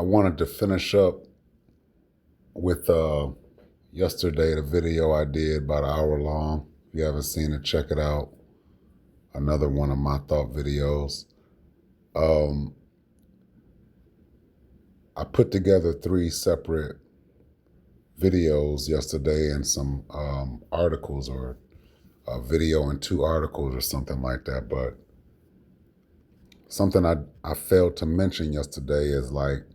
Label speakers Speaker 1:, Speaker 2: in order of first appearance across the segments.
Speaker 1: I wanted to finish up with yesterday, the video I did about an hour long. If you haven't seen it, check it out. Another one of my thought videos. Um, I put together 3 separate videos yesterday and some articles, or a video and 2 articles or something like that. But something I failed to mention yesterday is, like,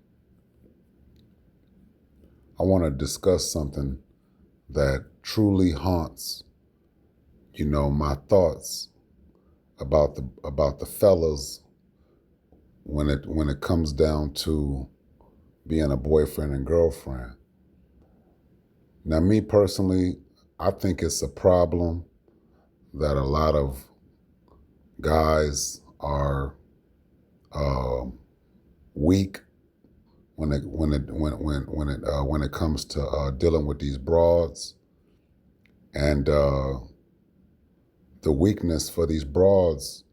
Speaker 1: I want to discuss something that truly haunts, my thoughts about the fellas when it comes down to being a boyfriend and girlfriend. Now, me personally, I think it's a problem that a lot of guys are weak when it comes to dealing with these broads, and the weakness for these broads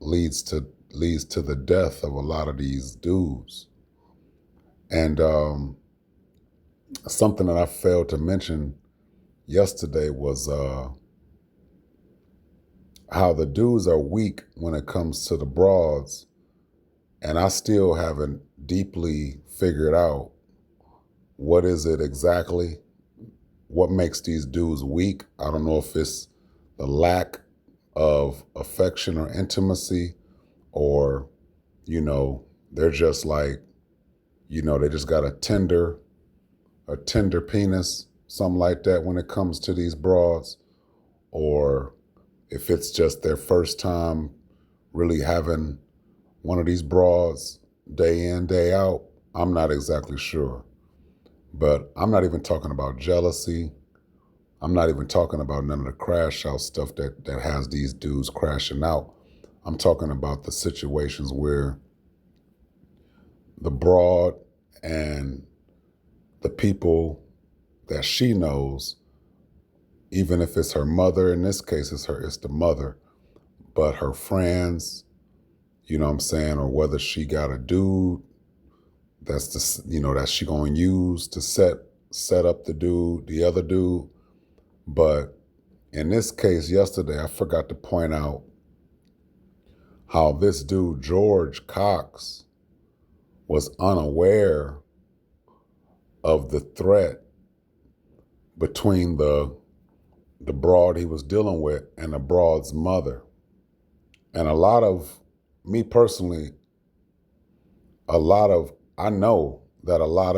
Speaker 1: leads to the death of a lot of these dudes. And something that I failed to mention yesterday was how the dudes are weak when it comes to the broads, and I still haven't deeply figured out what is it exactly, what makes these dudes weak. I don't know if it's the lack of affection or intimacy, or, they're just like, they just got a tender penis, something like that when it comes to these broads, or if it's just their first time really having one of these broads day in, day out. I'm not exactly sure. But I'm not even talking about jealousy. I'm not even talking about none of the crash out stuff that has these dudes crashing out. I'm talking about the situations where the broad and the people that she knows, even if it's her mother, in this case it's the mother, but her friends, you know what I'm saying, or whether she got a dude that's that she gonna use to set up the other dude. But in this case yesterday, I forgot to point out how this dude, George Cox, was unaware of the threat between the broad he was dealing with and the broad's mother. And me personally, I know that a lot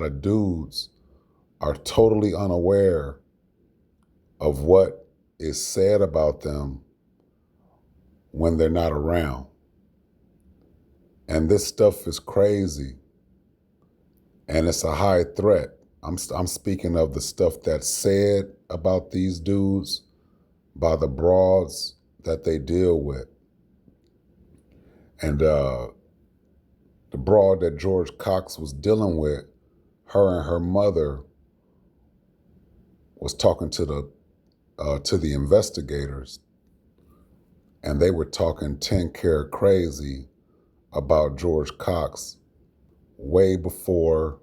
Speaker 1: of dudes are totally unaware of what is said about them when they're not around. And this stuff is crazy, and it's a high threat. I'm speaking of the stuff that's said about these dudes by the broads that they deal with. And the broad that George Cox was dealing with, her and her mother was talking to the investigators, and they were talking 10 karat crazy about George Cox way before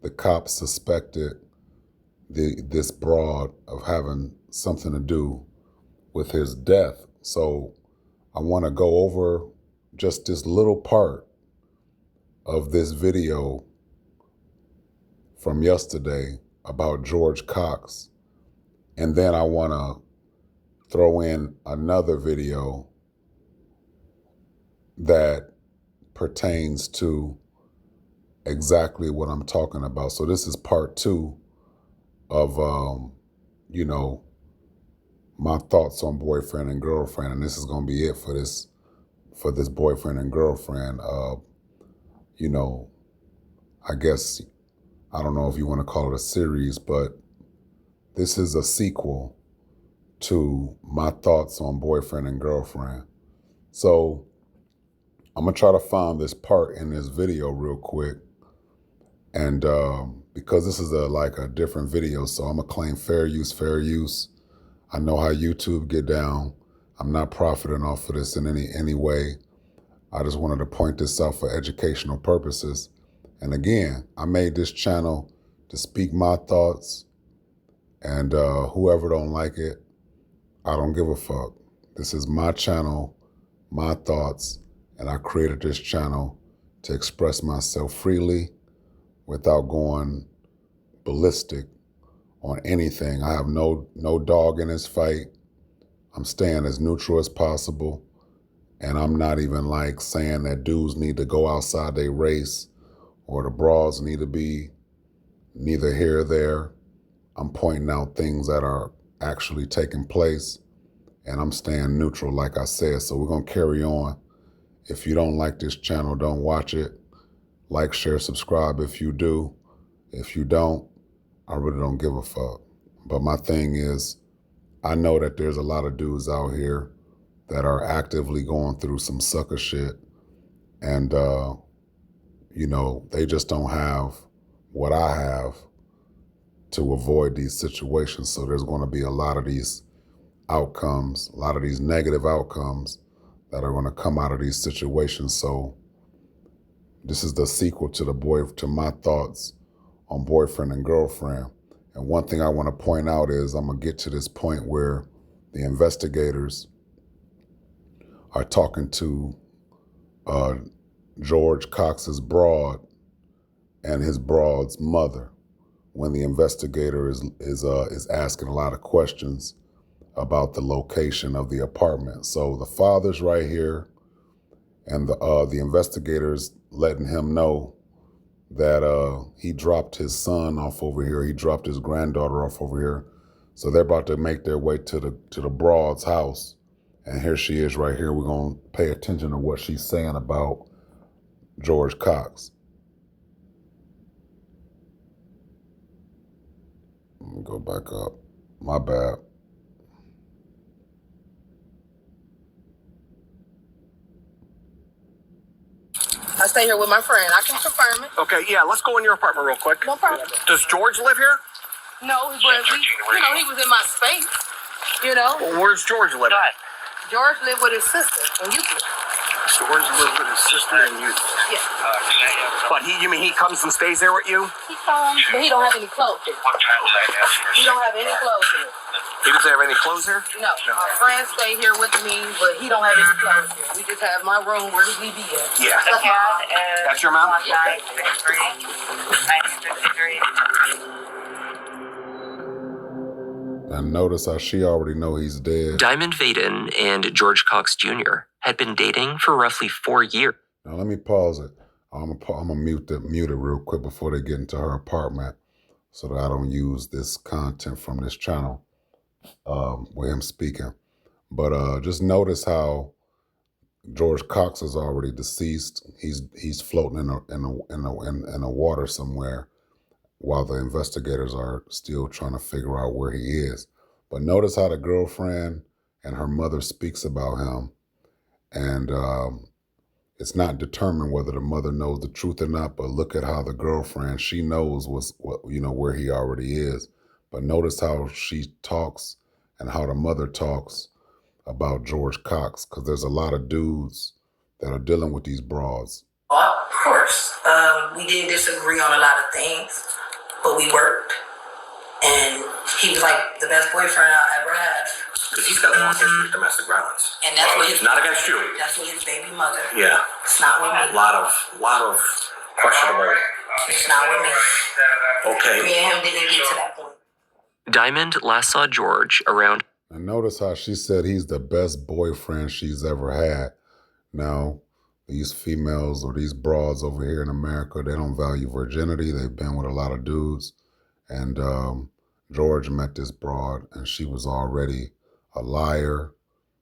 Speaker 1: the cops suspected this broad of having something to do with his death. So I want to go over just this little part of this video from yesterday about George Cox, and then I want to throw in another video that pertains to exactly what I'm talking about. So this is part 2 of my thoughts on boyfriend and girlfriend, and this is going to be it for this boyfriend and girlfriend. I guess, I don't know if you want to call it a series, but this is a sequel to my thoughts on boyfriend and girlfriend. So I'm gonna try to find this part in this video real quick, and because this is a different video, so I'm gonna claim fair use. I know how YouTube get down. I'm not profiting off of this in any way. I just wanted to point this out for educational purposes. And again, I made this channel to speak my thoughts, and whoever don't like it, I don't give a fuck. This is my channel, my thoughts, and I created this channel to express myself freely without going ballistic on anything. I have no dog in this fight. I'm staying as neutral as possible. And I'm not even like saying that dudes need to go outside their race or the bras need to be neither here or there. I'm pointing out things that are actually taking place, and I'm staying neutral, like I said. So we're going to carry on. If you don't like this channel, don't watch it. Like, share, subscribe if you do. If you don't, I really don't give a fuck. But my thing is, I know that there's a lot of dudes out here that are actively going through some sucker shit. And, you know, they just don't have what I have to avoid these situations. So there's going to be a lot of these outcomes, a lot of these negative outcomes that are going to come out of these situations. So this is the sequel to my thoughts on boyfriend and girlfriend. And one thing I want to point out is I'm going to get to this point where the investigators are talking to George Cox's broad and his broad's mother when the investigator is asking a lot of questions about the location of the apartment. So the father's right here, and the investigators letting him know that he dropped his son off over here. He dropped his granddaughter off over here. So they're about to make their way to the broad's house. And here she is right here. We're going to pay attention to what she's saying about George Cox. Let me go back up. My bad.
Speaker 2: I stay here with my friend. I can confirm it.
Speaker 3: Okay, yeah, let's go in your apartment real quick.
Speaker 2: No problem.
Speaker 3: Does George live here?
Speaker 2: No, but he was in my space.
Speaker 3: Well, where's George live?
Speaker 2: George lived with his sister in Euclid.
Speaker 3: George lives with his sister and you.
Speaker 2: Yeah.
Speaker 3: But you mean he comes and stays there with you?
Speaker 2: He comes, but he don't have any clothes here. He don't have any clothes here.
Speaker 3: He doesn't have any clothes here?
Speaker 2: No. My friends stay here with me, but he don't have any clothes here. We just have my room where we be at.
Speaker 3: Yeah.
Speaker 2: That's my mom.
Speaker 3: That's your mom? Okay.
Speaker 1: And notice how she already know he's dead.
Speaker 4: Diamond Vaden and George Cox Jr. had been dating for roughly 4 years.
Speaker 1: Now let me pause it. I'm gonna mute it real quick before they get into her apartment, so that I don't use this content from this channel with him speaking. But just notice how George Cox is already deceased. He's floating in the water somewhere, while the investigators are still trying to figure out where he is. But notice how the girlfriend and her mother speaks about him, and it's not determined whether the mother knows the truth or not. But look at how the girlfriend, she knows where he already is. But notice how she talks and how the mother talks about George Cox, because there's a lot of dudes that are dealing with these broads.
Speaker 2: Of course, we didn't disagree on a lot of things, but we worked, and he was like the best boyfriend I ever had.
Speaker 3: Because he's got a long history of domestic violence.
Speaker 2: And that's what his
Speaker 3: not against you.
Speaker 2: That's what his baby mother.
Speaker 3: Yeah.
Speaker 2: It's not with me.
Speaker 3: A lot of questionable.
Speaker 2: It's not with me.
Speaker 3: Okay.
Speaker 2: Me and him didn't get to that point.
Speaker 4: Diamond last saw George around.
Speaker 1: And notice how she said he's the best boyfriend she's ever had. Now, these females or these broads over here in America, they don't value virginity. They've been with a lot of dudes. And George met this broad, and she was already a liar.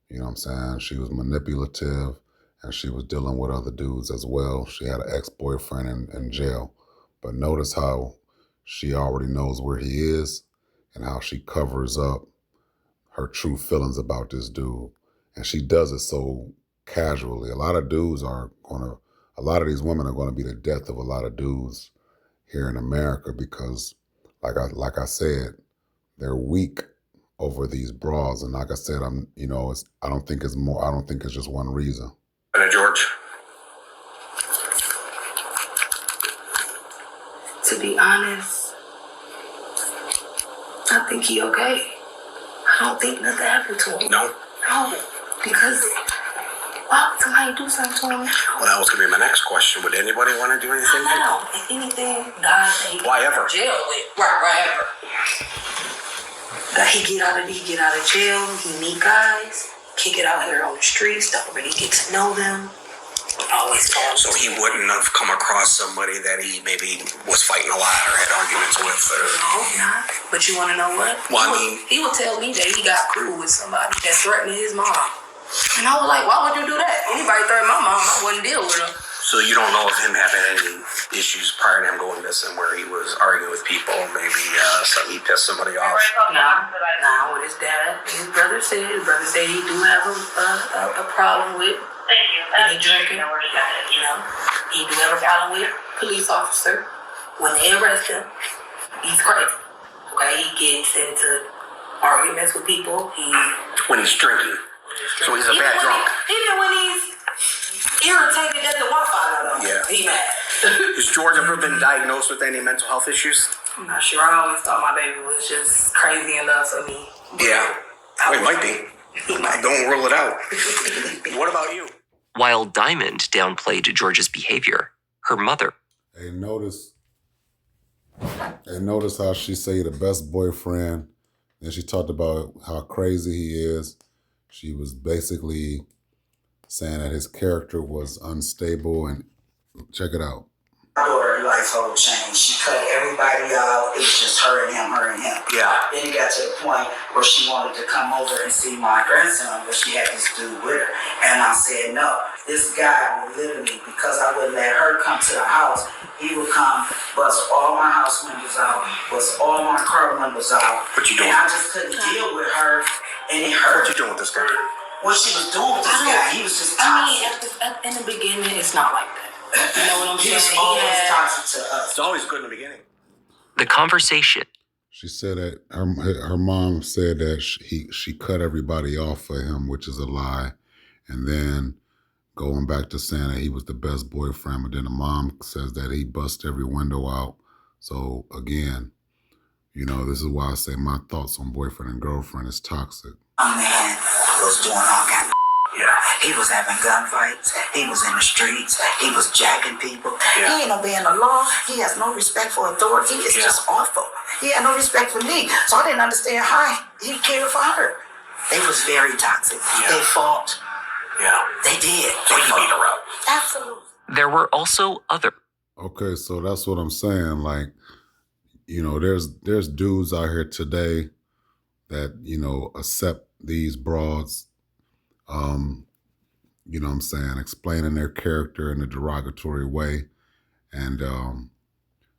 Speaker 1: You know what I'm saying? She was manipulative, and she was dealing with other dudes as well. She had an ex-boyfriend in jail. But notice how she already knows where he is and how she covers up her true feelings about this dude. And she does it so casually. A lot of these women are gonna be the death of a lot of dudes here in America, because like I said, they're weak over these bras. And like I said, I don't think it's just one reason.
Speaker 3: And George?
Speaker 2: To be honest, I think he okay. I don't think nothing happened to him.
Speaker 3: No?
Speaker 2: No, because why would somebody do something to him?
Speaker 3: Well, that was going to be my next question. Would anybody want to do anything?
Speaker 2: No, if anything, God say
Speaker 3: Why ever?
Speaker 2: jail with. Right ever. That he get out of jail, he meet guys, kick it out here on the streets, don't really get to know them. Always falls.
Speaker 3: So he wouldn't have come across somebody that he maybe was fighting a lot or had arguments with? Or...
Speaker 2: No, not. But you want to know what?
Speaker 3: Well, I mean...
Speaker 2: He would tell me that he got cool with somebody that threatened his mom. And I was like, why would you do that? Anybody threaten my mom, I wouldn't deal with her.
Speaker 3: So you don't know of him having any issues prior to him going missing where he was arguing with people, maybe he pissed somebody off?
Speaker 2: Nah, with his dad. His brother said he do have a problem with any drinking. You know, he do have a problem with police officer. When they arrest him, he's crazy. Okay, he gets into arguments with people.
Speaker 3: When he's drinking. So he's a bad drunk.
Speaker 2: Even when he's irritated at the Wi-Fi, he mad.
Speaker 3: Has George ever been diagnosed with any mental health issues?
Speaker 2: I'm not sure. I always thought my baby was just crazy in love for me.
Speaker 3: Yeah. Well, he might be. Don't rule it out. What about you?
Speaker 4: While Diamond downplayed George's behavior, her mother.
Speaker 1: And notice how she say the best boyfriend. And she talked about how crazy he is. She was basically saying that his character was unstable. And check it out.
Speaker 5: My daughter, life whole changed. She cut everybody out. It was just her and him.
Speaker 3: Yeah.
Speaker 5: Then it got to the point where she wanted to come over and see my grandson, but she had this dude with her. And I said, no, this guy would literally, because I wouldn't let her come to the house, he would come, bust all my house windows out, bust all my car windows out.
Speaker 3: What you doing?
Speaker 5: And I just couldn't deal with her, and it hurt.
Speaker 3: What you doing with this guy?
Speaker 5: What she was doing with this guy, he was just toxic.
Speaker 2: In the beginning, it's not like that. You know what I'm saying?
Speaker 5: He was always toxic to us.
Speaker 3: It's always good in the beginning.
Speaker 4: The conversation.
Speaker 1: She said that her mom said that she cut everybody off for him, which is a lie. And then going back to saying that he was the best boyfriend, but then the mom says that he bust every window out. So again, you know, this is why I say my thoughts on boyfriend and girlfriend is toxic.
Speaker 5: Man was doing all kind of he was having gunfights. He was in the streets. He was jacking people.
Speaker 3: Yeah.
Speaker 5: He ain't obeying the law. He has no respect for authority. It's just awful. He had no respect for me. So I didn't understand how he cared for her. They was very toxic.
Speaker 3: Yeah.
Speaker 5: They fought.
Speaker 3: Yeah.
Speaker 5: They did.
Speaker 3: So he beat her up.
Speaker 5: Absolutely.
Speaker 4: There were also other.
Speaker 1: Okay, so that's what I'm saying. Like, you know, there's dudes out here today that, you know, accept these broads, you know what I'm saying, explaining their character in a derogatory way and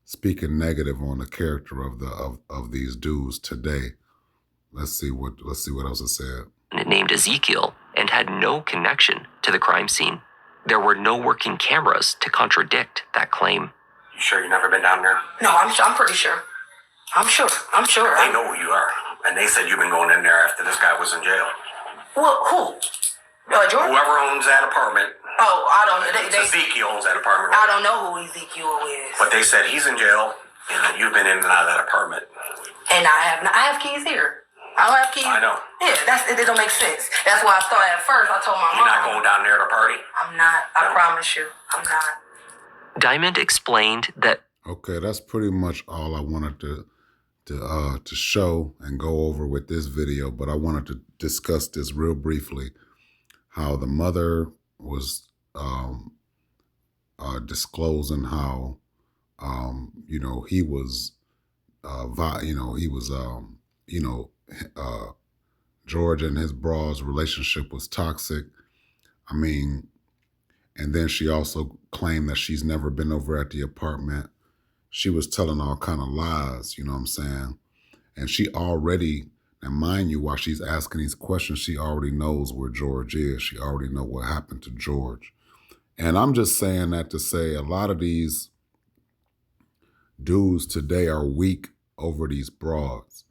Speaker 1: speaking negative on the character of these dudes today. Let's see what else it said.
Speaker 4: Named Ezekiel and had no connection to the crime scene. There were no working cameras to contradict that claim.
Speaker 3: You sure you never been down there?
Speaker 2: No, I'm pretty sure. I'm sure.
Speaker 3: They know who you are. And they said you've been going in there after this guy was in jail.
Speaker 2: Well, who? Jordan?
Speaker 3: Whoever owns that apartment.
Speaker 2: Oh, I don't know.
Speaker 3: Ezekiel owns that apartment.
Speaker 2: I don't know who Ezekiel is.
Speaker 3: But they said he's in jail and that you've been in and out of that apartment.
Speaker 2: And I have keys here. I have keys.
Speaker 3: I know.
Speaker 2: Yeah, it don't make sense. That's why I thought at first I told my mom.
Speaker 3: You're not going down there to party?
Speaker 2: I'm not. I promise you. I'm not.
Speaker 4: Diamond explained that.
Speaker 1: Okay, that's pretty much all I wanted to show and go over with this video, but I wanted to discuss this real briefly. How the mother was disclosing how you know, he was George and his broad's relationship was toxic. I mean, and then she also claimed that she's never been over at the apartment. She was telling all kind of lies, you know what I'm saying? And she already, and mind you, while she's asking these questions, she already knows where George is. She already know what happened to George. And I'm just saying that to say a lot of these dudes today are weak over these broads.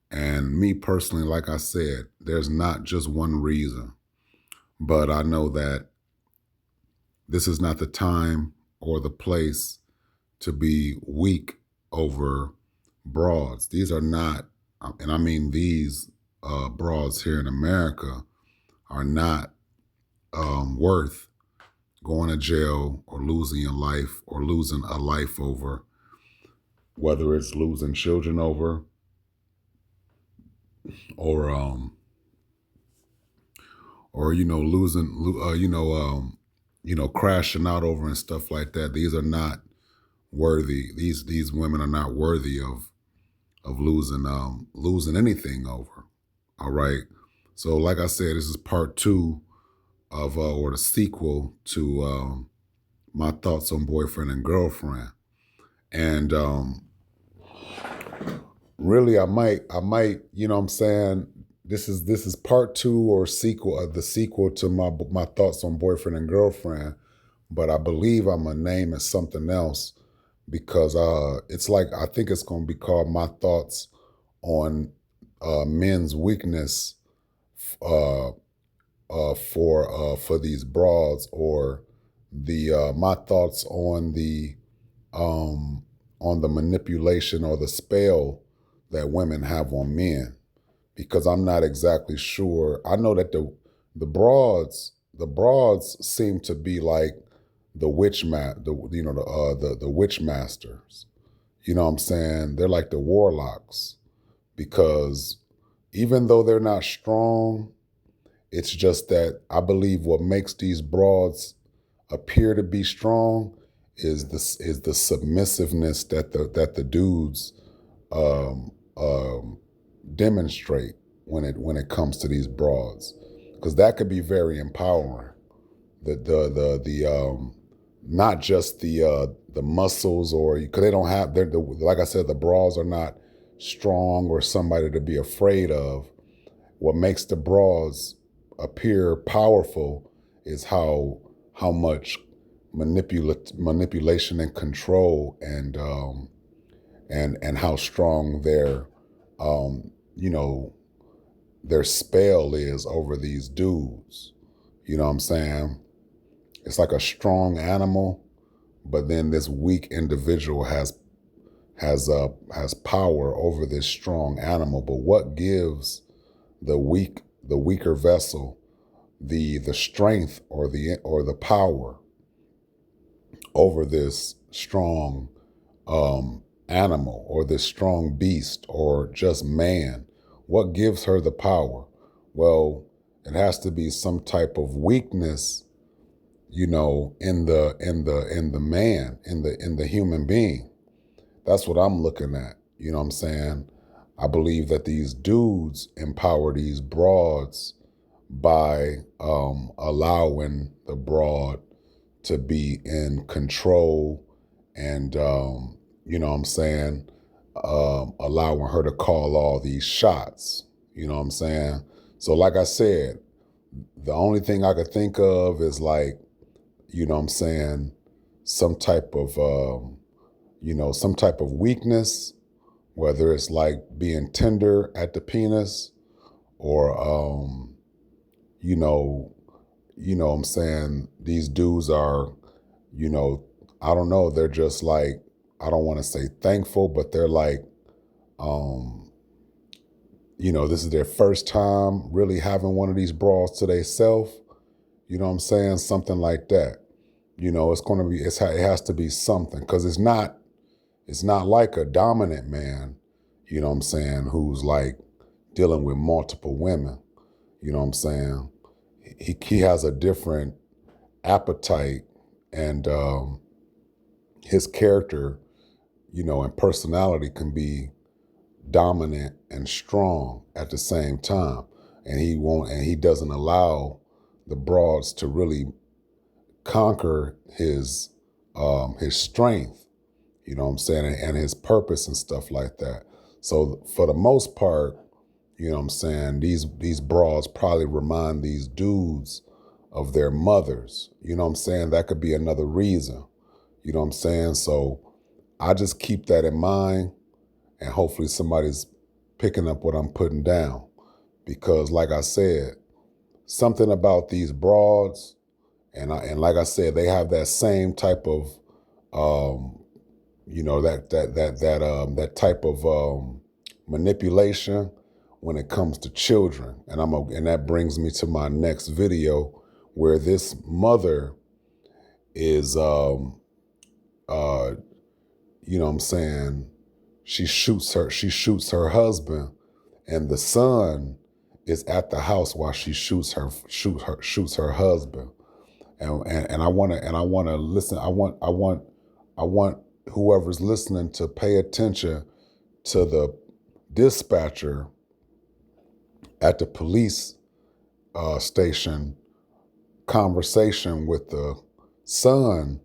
Speaker 1: And me personally, like I said, there's not just one reason. But I know that this is not the time or the place to be weak over broads. These are not, and I mean these broads here in America are not worth going to jail or losing your life or losing a life over, whether it's losing children over or losing crashing out over and stuff like that. These are not worthy. These women are not worthy of losing anything over. All right. So like I said, this is part 2 of or the sequel to my thoughts on Boyfriend and Girlfriend. And really I might, you know what I'm saying, this is part 2 or sequel of the sequel to my thoughts on Boyfriend and Girlfriend, but I believe I'm gonna name it something else because it's like, I think it's gonna be called My Thoughts on Men's Weakness for these broads, or the my thoughts on the manipulation or the spell that women have on men, because I'm not exactly sure. I know that the broads seem to be like the witch the witch masters. You know what I'm saying? They're like the warlocks, because even though they're not strong, it's just that I believe what makes these broads appear to be strong is the submissiveness that the dudes demonstrate when it comes to these broads, because that could be very empowering. The not just the muscles, or because they don't have, like I said, the broads are not strong or somebody to be afraid of. What makes the broads appear powerful is how much manipulation and control and how strong their their spell is over these dudes. You know what I'm saying? It's like a strong animal, but then this weak individual has power over this strong animal. But what gives the weaker vessel the strength or the power over this strong animal or this strong beast or just man? What gives her the power? Well, it has to be some type of weakness, in the man, in the human being. That's what I'm looking at. You know what I'm saying? I believe that these dudes empower these broads by allowing the broad to be in control and, you know what I'm saying, allowing her to call all these shots. You know what I'm saying? So like I said, the only thing I could think of is like, you know what I'm saying, some type of weakness, whether it's like being tender at the penis or, you know what I'm saying, these dudes are, I don't know, they're just like, I don't want to say thankful, but they're like, this is their first time really having one of these bras to they self. You know what I'm saying? Something like that. It's going to be, it has to be something, because it's not like a dominant man, you know what I'm saying, who's like dealing with multiple women. You know what I'm saying? He has a different appetite, and his character, and personality can be dominant and strong at the same time. And he doesn't allow the broads to really conquer his strength, you know what I'm saying, and his purpose and stuff like that. So for the most part, you know what I'm saying, these broads probably remind these dudes of their mothers. You know what I'm saying? That could be another reason. You know what I'm saying? So I just keep that in mind, and hopefully somebody's picking up what I'm putting down. Because like I said, something about these broads, and like I said, they have that same type of that type of manipulation when it comes to children. And that brings me to my next video, where this mother is she shoots her husband, and the son is at the house while she shoots her husband. And I want to listen. I want whoever's listening to pay attention to the dispatcher at the police station conversation with the son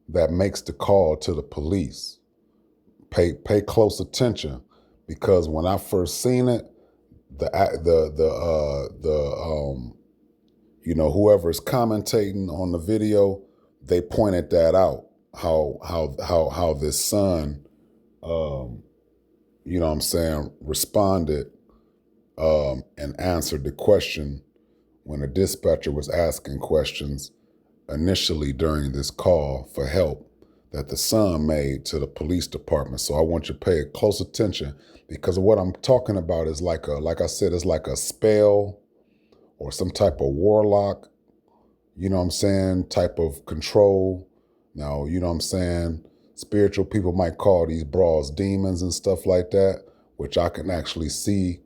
Speaker 1: that makes the call to the police. Pay close attention, because when I first seen it, whoever's commentating on the video, they pointed that out, how this son responded and answered the question when the dispatcher was asking questions initially during this call for help that the son made to the police department. So I want you to pay close attention, because what I'm talking about is like I said, it's like a spell or some type of warlock, type of control. Now, spiritual people might call these bras demons and stuff like that, which I can actually see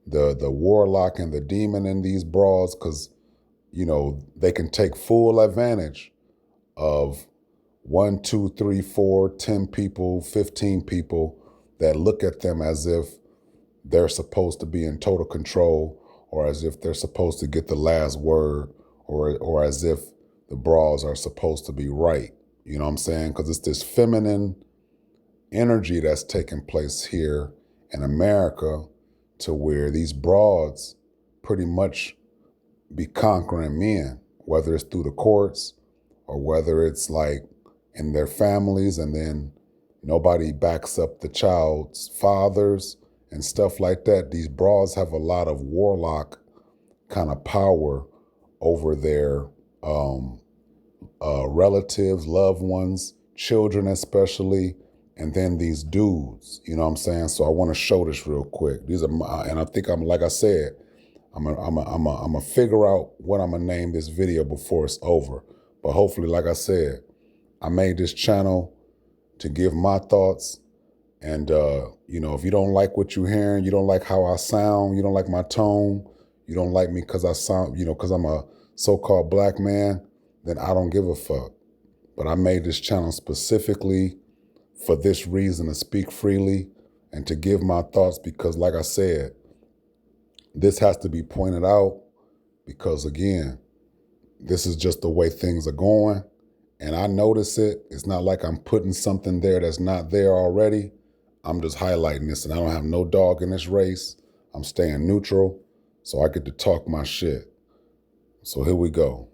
Speaker 1: the warlock and the demon in these bras, because, they can take full advantage of 1, 2, 3, 4, 10 people, 15 people that look at them as if they're supposed to be in total control, or as if they're supposed to get the last word, or as if the bras are supposed to be right. You know what I'm saying? Because it's this feminine energy that's taking place here in America, to where these broads pretty much be conquering men, whether it's through the courts or whether it's like in their families, and then nobody backs up the child's fathers and stuff like that. These broads have a lot of warlock kind of power over their relatives, loved ones, children especially, and then these dudes, you know what I'm saying? So I want to show this real quick. These are and I think like I said, I'm gonna figure out what I'm gonna name this video before it's over. But hopefully, like I said, I made this channel to give my thoughts. And, if you don't like what you're hearing, you don't like how I sound, you don't like my tone, you don't like me because I sound, because I'm a so-called black man, then I don't give a fuck. But I made this channel specifically for this reason, to speak freely and to give my thoughts, because like I said, this has to be pointed out, because again, this is just the way things are going. And I notice it. It's not like I'm putting something there that's not there already. I'm just highlighting this, and I don't have no dog in this race. I'm staying neutral, so I get to talk my shit. So here we go.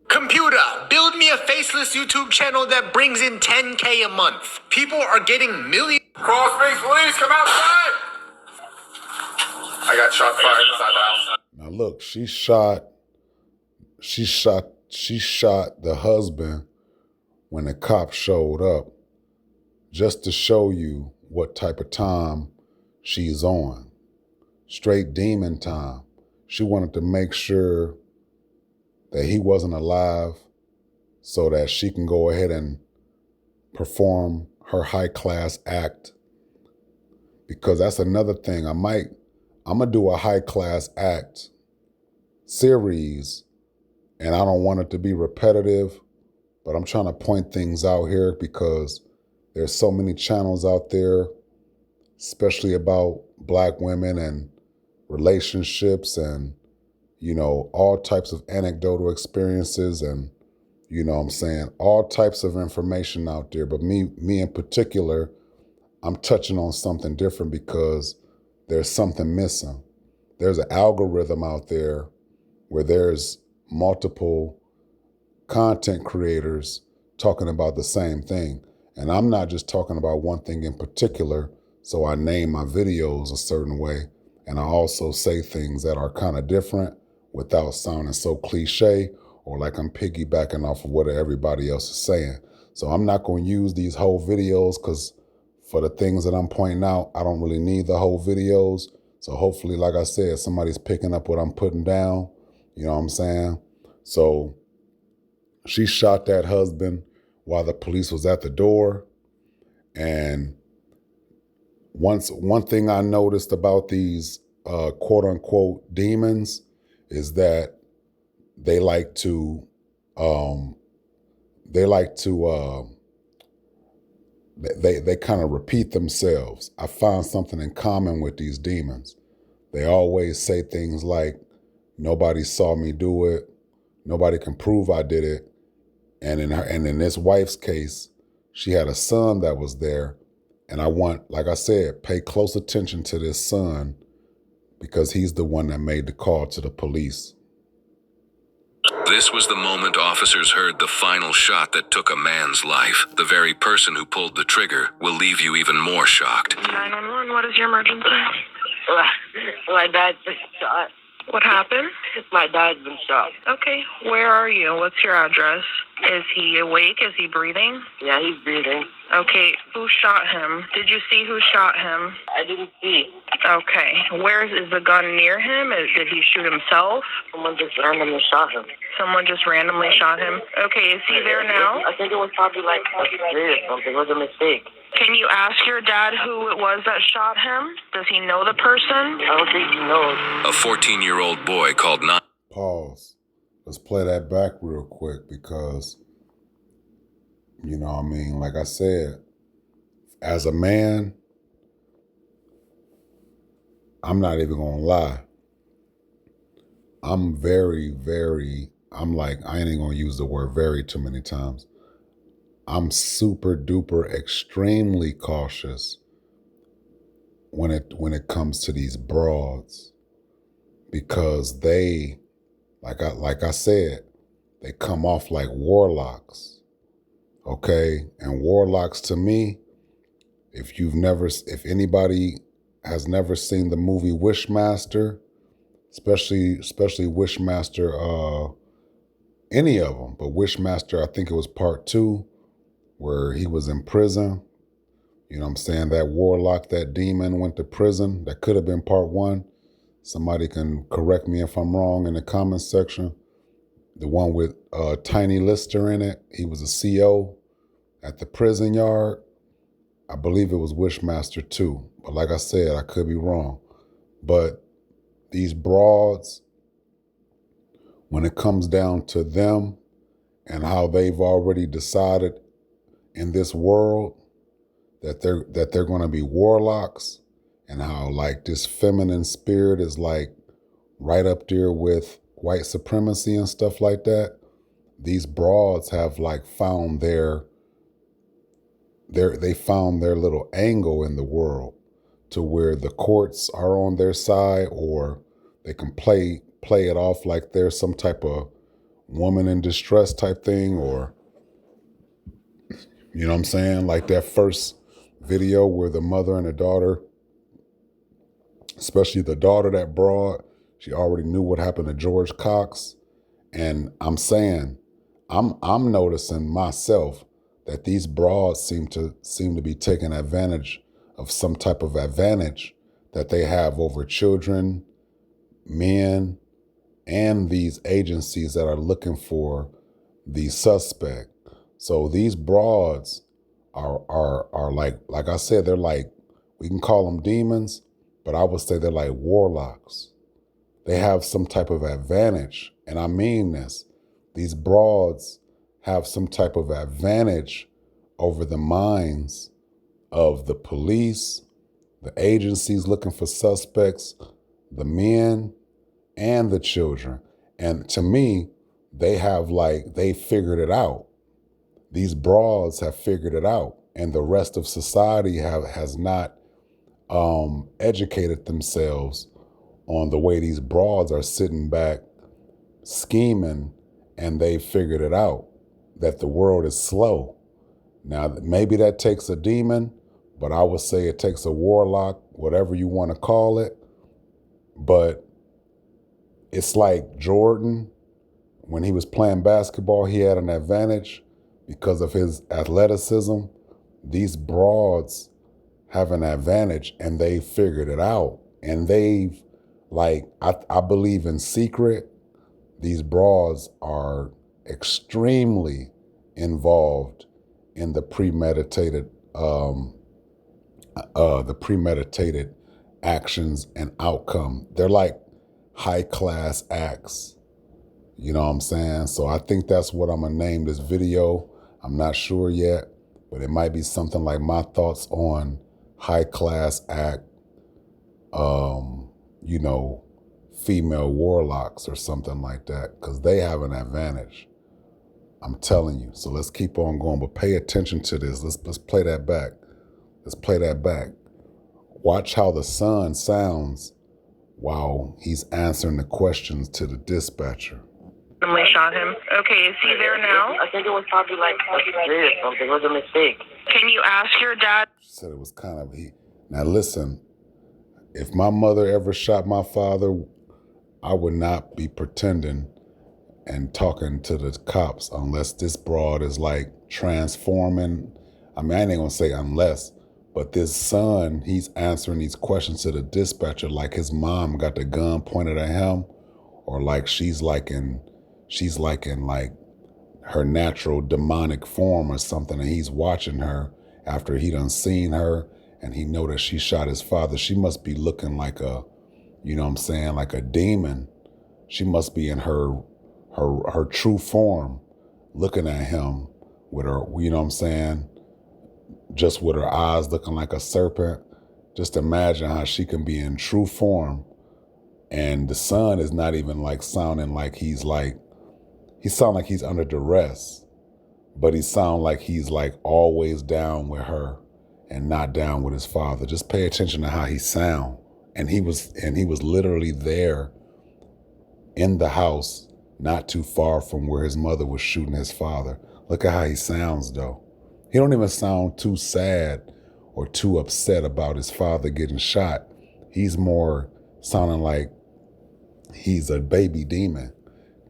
Speaker 6: Computer, build me a faceless YouTube channel that brings in 10K a month. People are getting millions.
Speaker 7: Crawl Springs police, come outside! I got shot fired inside the house.
Speaker 1: Now look, she shot the husband when the cops showed up, just to show you what type of time she's on. Straight demon time. She wanted to make sure that he wasn't alive so that she can go ahead and perform her high class act. Because that's another thing. I'm gonna do a high class act series, and I don't want it to be repetitive, but I'm trying to point things out here, because there's so many channels out there, especially about black women and relationships and, all types of anecdotal experiences and, all types of information out there. But me in particular, I'm touching on something different, because there's something missing. There's an algorithm out there where there's multiple content creators talking about the same thing. And I'm not just talking about one thing in particular, so I name my videos a certain way. And I also say things that are kind of different without sounding so cliche or like I'm piggybacking off of what everybody else is saying. So I'm not going to use these whole videos because for the things that I'm pointing out, I don't really need the whole videos. So hopefully, like I said, somebody's picking up what I'm putting down. You know what I'm saying? So she shot that husband while the police was at the door. And one thing I noticed about these quote unquote demons is that they like to they kind of repeat themselves. I found something in common with these demons. They always say things like, nobody saw me do it, nobody can prove I did it. And in this wife's case, she had a son that was there. And I want, like I said, pay close attention to this son because he's the one that made the call to the police.
Speaker 8: This was the moment officers heard the final shot that took a man's life. The very person who pulled the trigger will leave you even more shocked.
Speaker 9: 911, what is your emergency?
Speaker 10: My dad's been shot.
Speaker 9: What happened?
Speaker 10: My dad's been shot.
Speaker 9: Okay, where are you? What's your address? Is he awake? Is he breathing?
Speaker 10: Yeah, he's breathing.
Speaker 9: Okay, who shot him? Did you see who shot him?
Speaker 10: I didn't see.
Speaker 9: Okay, where is the gun near him? Did he shoot himself?
Speaker 10: Someone just randomly shot him.
Speaker 9: Someone just randomly shot him? Okay, is he there now?
Speaker 10: I think it was probably like a or something. It was a mistake.
Speaker 9: Can you ask your dad who it was that shot him? Does he know the person?
Speaker 10: I don't think he knows.
Speaker 8: A 14-year-old boy called
Speaker 1: Pause. Let's play that back real quick because, you know what I mean, like I said, as a man, I'm not even gonna lie. I'm I ain't even gonna use the word very too many times. I'm super duper extremely cautious when it comes to these broads because they, like I said, they come off like warlocks. Okay? And warlocks to me, if anybody has never seen the movie Wishmaster, especially Wishmaster, any of them, but Wishmaster, I think it was part 2, where he was in prison. You know what I'm saying? That warlock, that demon went to prison. That could have been part 1. Somebody can correct me if I'm wrong in the comments section. The one with Tiny Lister in it. He was a CO at the prison yard. I believe it was Wishmaster 2. But like I said, I could be wrong. But these broads, when it comes down to them and how they've already decided in this world that they're going to be warlocks, and how like this feminine spirit is like right up there with white supremacy and stuff like that. These broads have like found they found their little angle in the world to where the courts are on their side, or they can play it off like there's some type of woman in distress type thing, or, you know what I'm saying? Like that first video where the mother and the daughter, especially the daughter, that broad, she already knew what happened to George Cox. And I'm saying, I'm noticing myself that these broads seem to be taking advantage of some type of advantage that they have over children, men, and these agencies that are looking for the suspect. So these broads are like I said, they're like, we can call them demons, but I would say they're like warlocks. They have some type of advantage. And I mean this. These broads have some type of advantage over the minds of the police, the agencies looking for suspects, the men, and the children. And to me, they figured it out. These broads have figured it out, and the rest of society has not educated themselves on the way these broads are sitting back scheming, and they figured it out, that the world is slow. Now, maybe that takes a demon, but I would say it takes a warlock, whatever you want to call it. But it's like Jordan when he was playing basketball, he had an advantage because of his athleticism. These broads have an advantage and they figured it out. And they've, like, I believe in secret, these broads are extremely involved in the premeditated actions and outcome. They're like high class acts. You know what I'm saying? So I think that's what I'm gonna name this video. I'm not sure yet, but it might be something like my thoughts on high class act, you know, female warlocks or something like that, because they have an advantage. I'm telling you. So let's keep on going, but pay attention to this. Let's play that back. Let's play that back. Watch how the son sounds while he's answering the questions to the dispatcher.
Speaker 9: Randomly shot him. Okay, is he there now?
Speaker 10: I think it was probably like a or something. It was a mistake.
Speaker 9: Can you ask your dad?
Speaker 1: She said it was kind of Now listen, if my mother ever shot my father, I would not be pretending and talking to the cops unless this broad is like transforming. I mean, I ain't gonna say unless, but this son, he's answering these questions to the dispatcher like his mom got the gun pointed at him, or like she's like in like her natural demonic form or something, and he's watching her after he done seen her and he know that she shot his father. She must be looking like a, you know what I'm saying, like a demon. She must be in her true form, looking at him with her, you know what I'm saying, just with her eyes looking like a serpent. Just imagine how she can be in true form, and the son is not even like sounding like he sound like he's under duress, but he sound like he's like always down with her and not down with his father. Just pay attention to how he sound. And he was literally there in the house, not too far from where his mother was shooting his father. Look at how he sounds though. He don't even sound too sad or too upset about his father getting shot. He's more sounding like he's a baby demon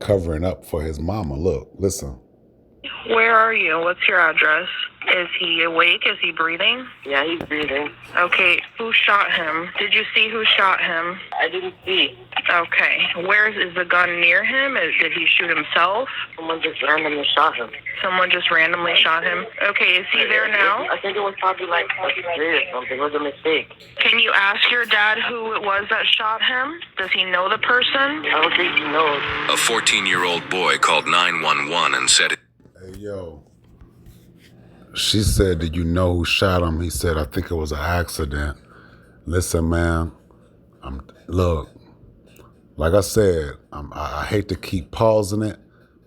Speaker 1: covering up for his mama. Look, listen.
Speaker 9: Where are you? What's your address? Is he awake? Is he breathing?
Speaker 10: Yeah, he's breathing.
Speaker 9: Okay, who shot him? Did you see who shot him?
Speaker 10: I didn't see.
Speaker 9: Okay, where is the gun near him? Did he shoot himself?
Speaker 10: Someone just randomly shot him.
Speaker 9: Someone just randomly shot him? Okay, is he there now?
Speaker 10: I think it was probably like a or something. It was a mistake.
Speaker 9: Can you ask your dad who it was that shot him? Does he know the person?
Speaker 10: I don't think he knows.
Speaker 8: A 14-year-old boy called 911 and said it.
Speaker 1: Hey, yo. She said, did you know who shot him? He said, I think it was an accident. Listen, man, look, like I said, I hate to keep pausing it,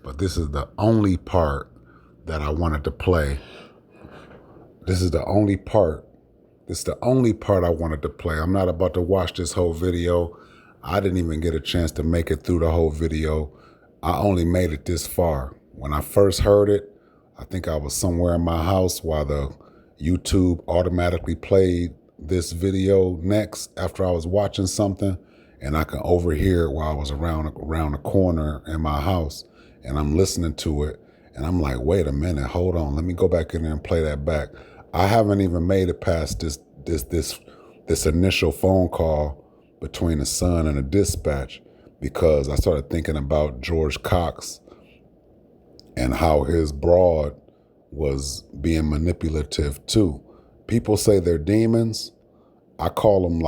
Speaker 1: but this is the only part that I wanted to play. This is the only part I wanted to play. I'm not about to watch this whole video. I didn't even get a chance to make it through the whole video. I only made it this far. When I first heard it, I think I was somewhere in my house while the YouTube automatically played this video next after I was watching something, and I can overhear it while I was around the corner in my house, and I'm listening to it, and I'm like, wait a minute, hold on, let me go back in there and play that back. I haven't even made it past this initial phone call between the son and the dispatch, because I started thinking about George Cox and how his broad was being manipulative too. People say they're demons. I call them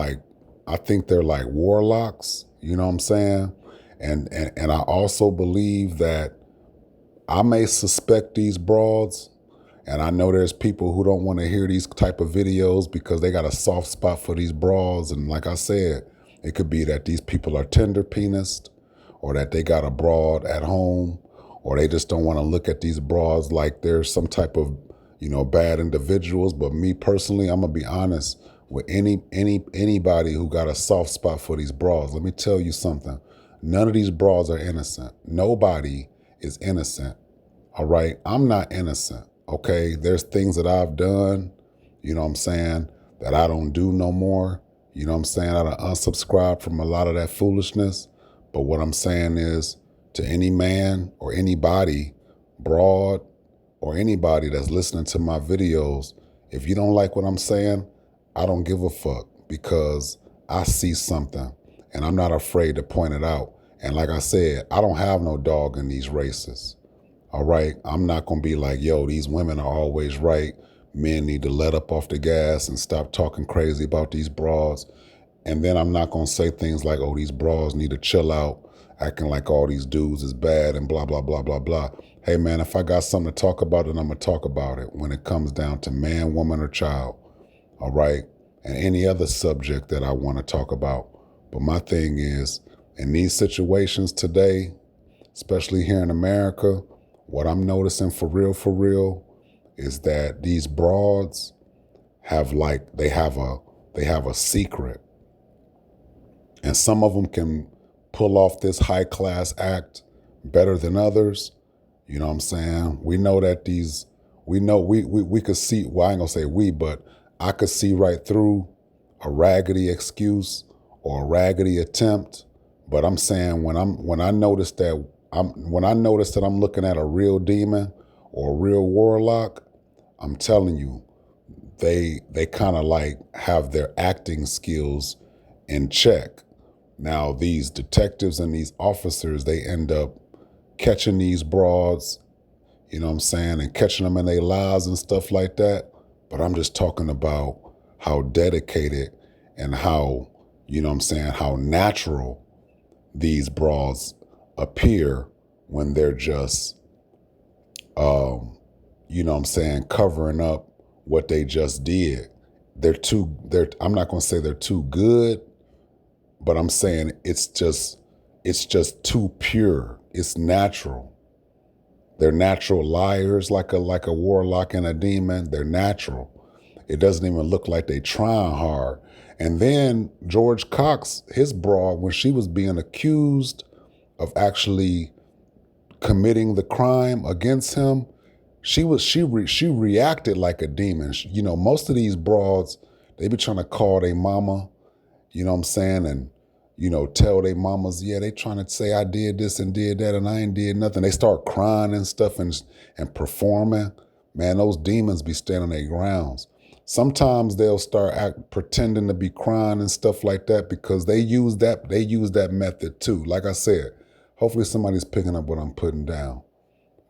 Speaker 1: I think they're like warlocks, you know what I'm saying? And I also believe that I may suspect these broads, and I know there's people who don't want to hear these type of videos because they got a soft spot for these broads. And like I said, it could be that these people are tender penised, or that they got a broad at home, or they just don't want to look at these broads like they're some type of, bad individuals. But me personally, I'm gonna be honest with anybody who got a soft spot for these broads. Let me tell you something. None of these broads are innocent. Nobody is innocent. All right, I'm not innocent. Okay, there's things that I've done, you know what I'm saying, that I don't do no more. You know what I'm saying? I done unsubscribed from a lot of that foolishness. But what I'm saying is, to any man or anybody, broad or anybody that's listening to my videos, if you don't like what I'm saying, I don't give a fuck, because I see something and I'm not afraid to point it out. And like I said, I don't have no dog in these races. All right. I'm not going to be like, yo, these women are always right. Men need to let up off the gas and stop talking crazy about these broads. And then I'm not going to say things like, oh, these broads need to chill out, acting like all these dudes is bad and blah, blah, blah, blah, blah. Hey, man, if I got something to talk about it, I'm going to talk about it when it comes down to man, woman, or child. All right. And any other subject that I want to talk about. But my thing is, in these situations today, especially here in America, what I'm noticing for real, is that these broads have they have a secret. And some of them can pull off this high class act better than others. You know what I'm saying? We know that we could see, well, I ain't gonna say we, but I could see right through a raggedy excuse or a raggedy attempt. But I'm saying when I notice that I'm looking at a real demon or a real warlock, I'm telling you, they kind of like have their acting skills in check. Now, these detectives and these officers, they end up catching these broads, you know what I'm saying, and catching them in their lies and stuff like that. But I'm just talking about how dedicated and how, you know what I'm saying, how natural these broads appear when they're just, you know what I'm saying, covering up what they just did. I'm not going to say they're too good, but I'm saying it's just too pure. It's natural. They're natural liars, like a warlock and a demon. They're natural. It doesn't even look like they trying hard. And then George Cox, his broad, when she was being accused of actually committing the crime against him, she reacted like a demon. You know, most of these broads, they be trying to call their mama, you know what I'm saying, and, you know, tell their mamas, yeah, they trying to say I did this and did that and I ain't did nothing. They start crying and stuff and performing. Man, those demons be standing their grounds. Sometimes they'll start pretending to be crying and stuff like that because they use that method too. Like I said, hopefully somebody's picking up what I'm putting down.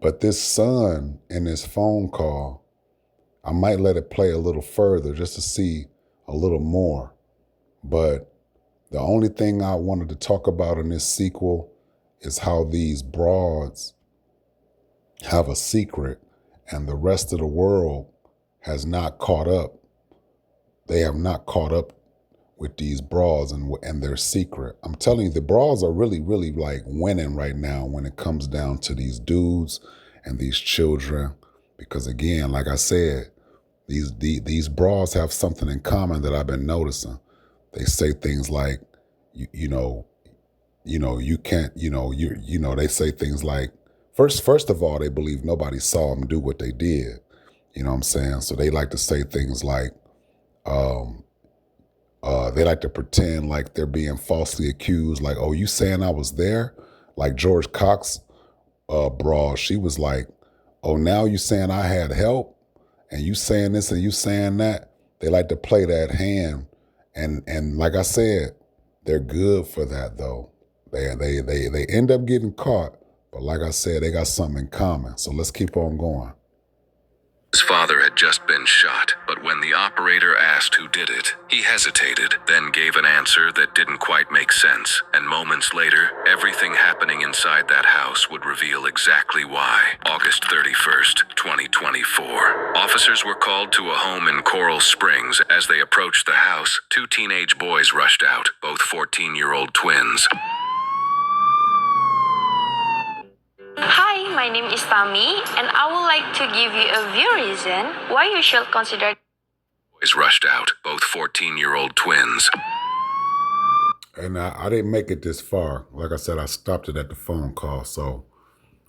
Speaker 1: But this son in this phone call, I might let it play a little further just to see a little more. But the only thing I wanted to talk about in this sequel is how these broads have a secret and the rest of the world has not caught up. They have not caught up with these broads and their secret. I'm telling you, the broads are really, really like winning right now when it comes down to these dudes and these children. Because again, like I said, these broads have something in common that I've been noticing. They say things like, you know, you can't, they say things like, first of all, they believe nobody saw them do what they did. You know what I'm saying? So they like to say things like, they like to pretend like they're being falsely accused. Like, oh, you saying I was there? Like George Cox, broad, she was like, oh, now you saying I had help? And you saying this and you saying that? They like to play that hand. And like I said, they're good for that though. They end up getting caught. But like I said, they got something in common. So let's keep on going.
Speaker 8: His father had just been shot, but when the operator asked who did it, he hesitated, then gave an answer that didn't quite make sense. And moments later, everything happening inside that house would reveal exactly why. August 31st, 2024. Officers were called to a home in Coral Springs. As they approached the house, two teenage boys rushed out, both 14-year-old twins.
Speaker 11: Hi, my name is Tami, and I would like to give you a few reasons why you should consider.
Speaker 8: Boys rushed out, both 14-year-old twins.
Speaker 1: And I didn't make it this far. Like I said, I stopped it at the phone call, so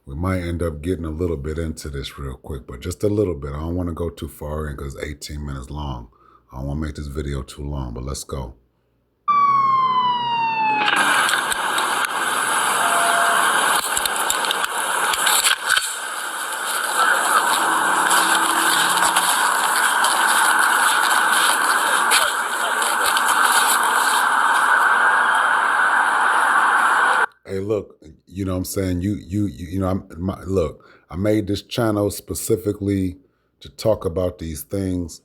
Speaker 1: we might end up getting a little bit into this real quick, but just a little bit. I don't want to go too far in because it's 18 minutes long. I don't want to make this video too long, but let's go. you know what I'm saying? You know, look, I made this channel specifically to talk about these things.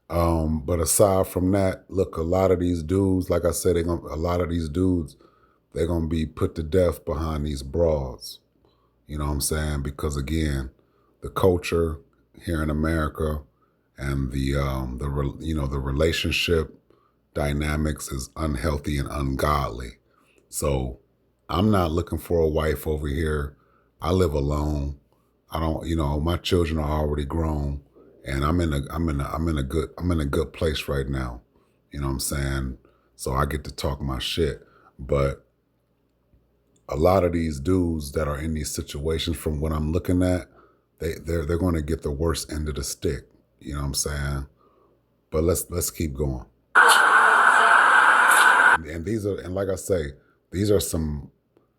Speaker 1: But aside from that, look, a lot of these dudes, like I said, a lot of these dudes, they're going to be put to death behind these broads. You know what I'm saying? Because again, the culture here in America and the relationship dynamics is unhealthy and ungodly. So I'm not looking for a wife over here. I live alone. I don't, you know, my children are already grown, and I'm in a good place right now. You know what I'm saying? So I get to talk my shit. But a lot of these dudes that are in these situations, from what I'm looking at, they're going to get the worst end of the stick. You know what I'm saying? But let's keep going. And these are, and like I say, these are some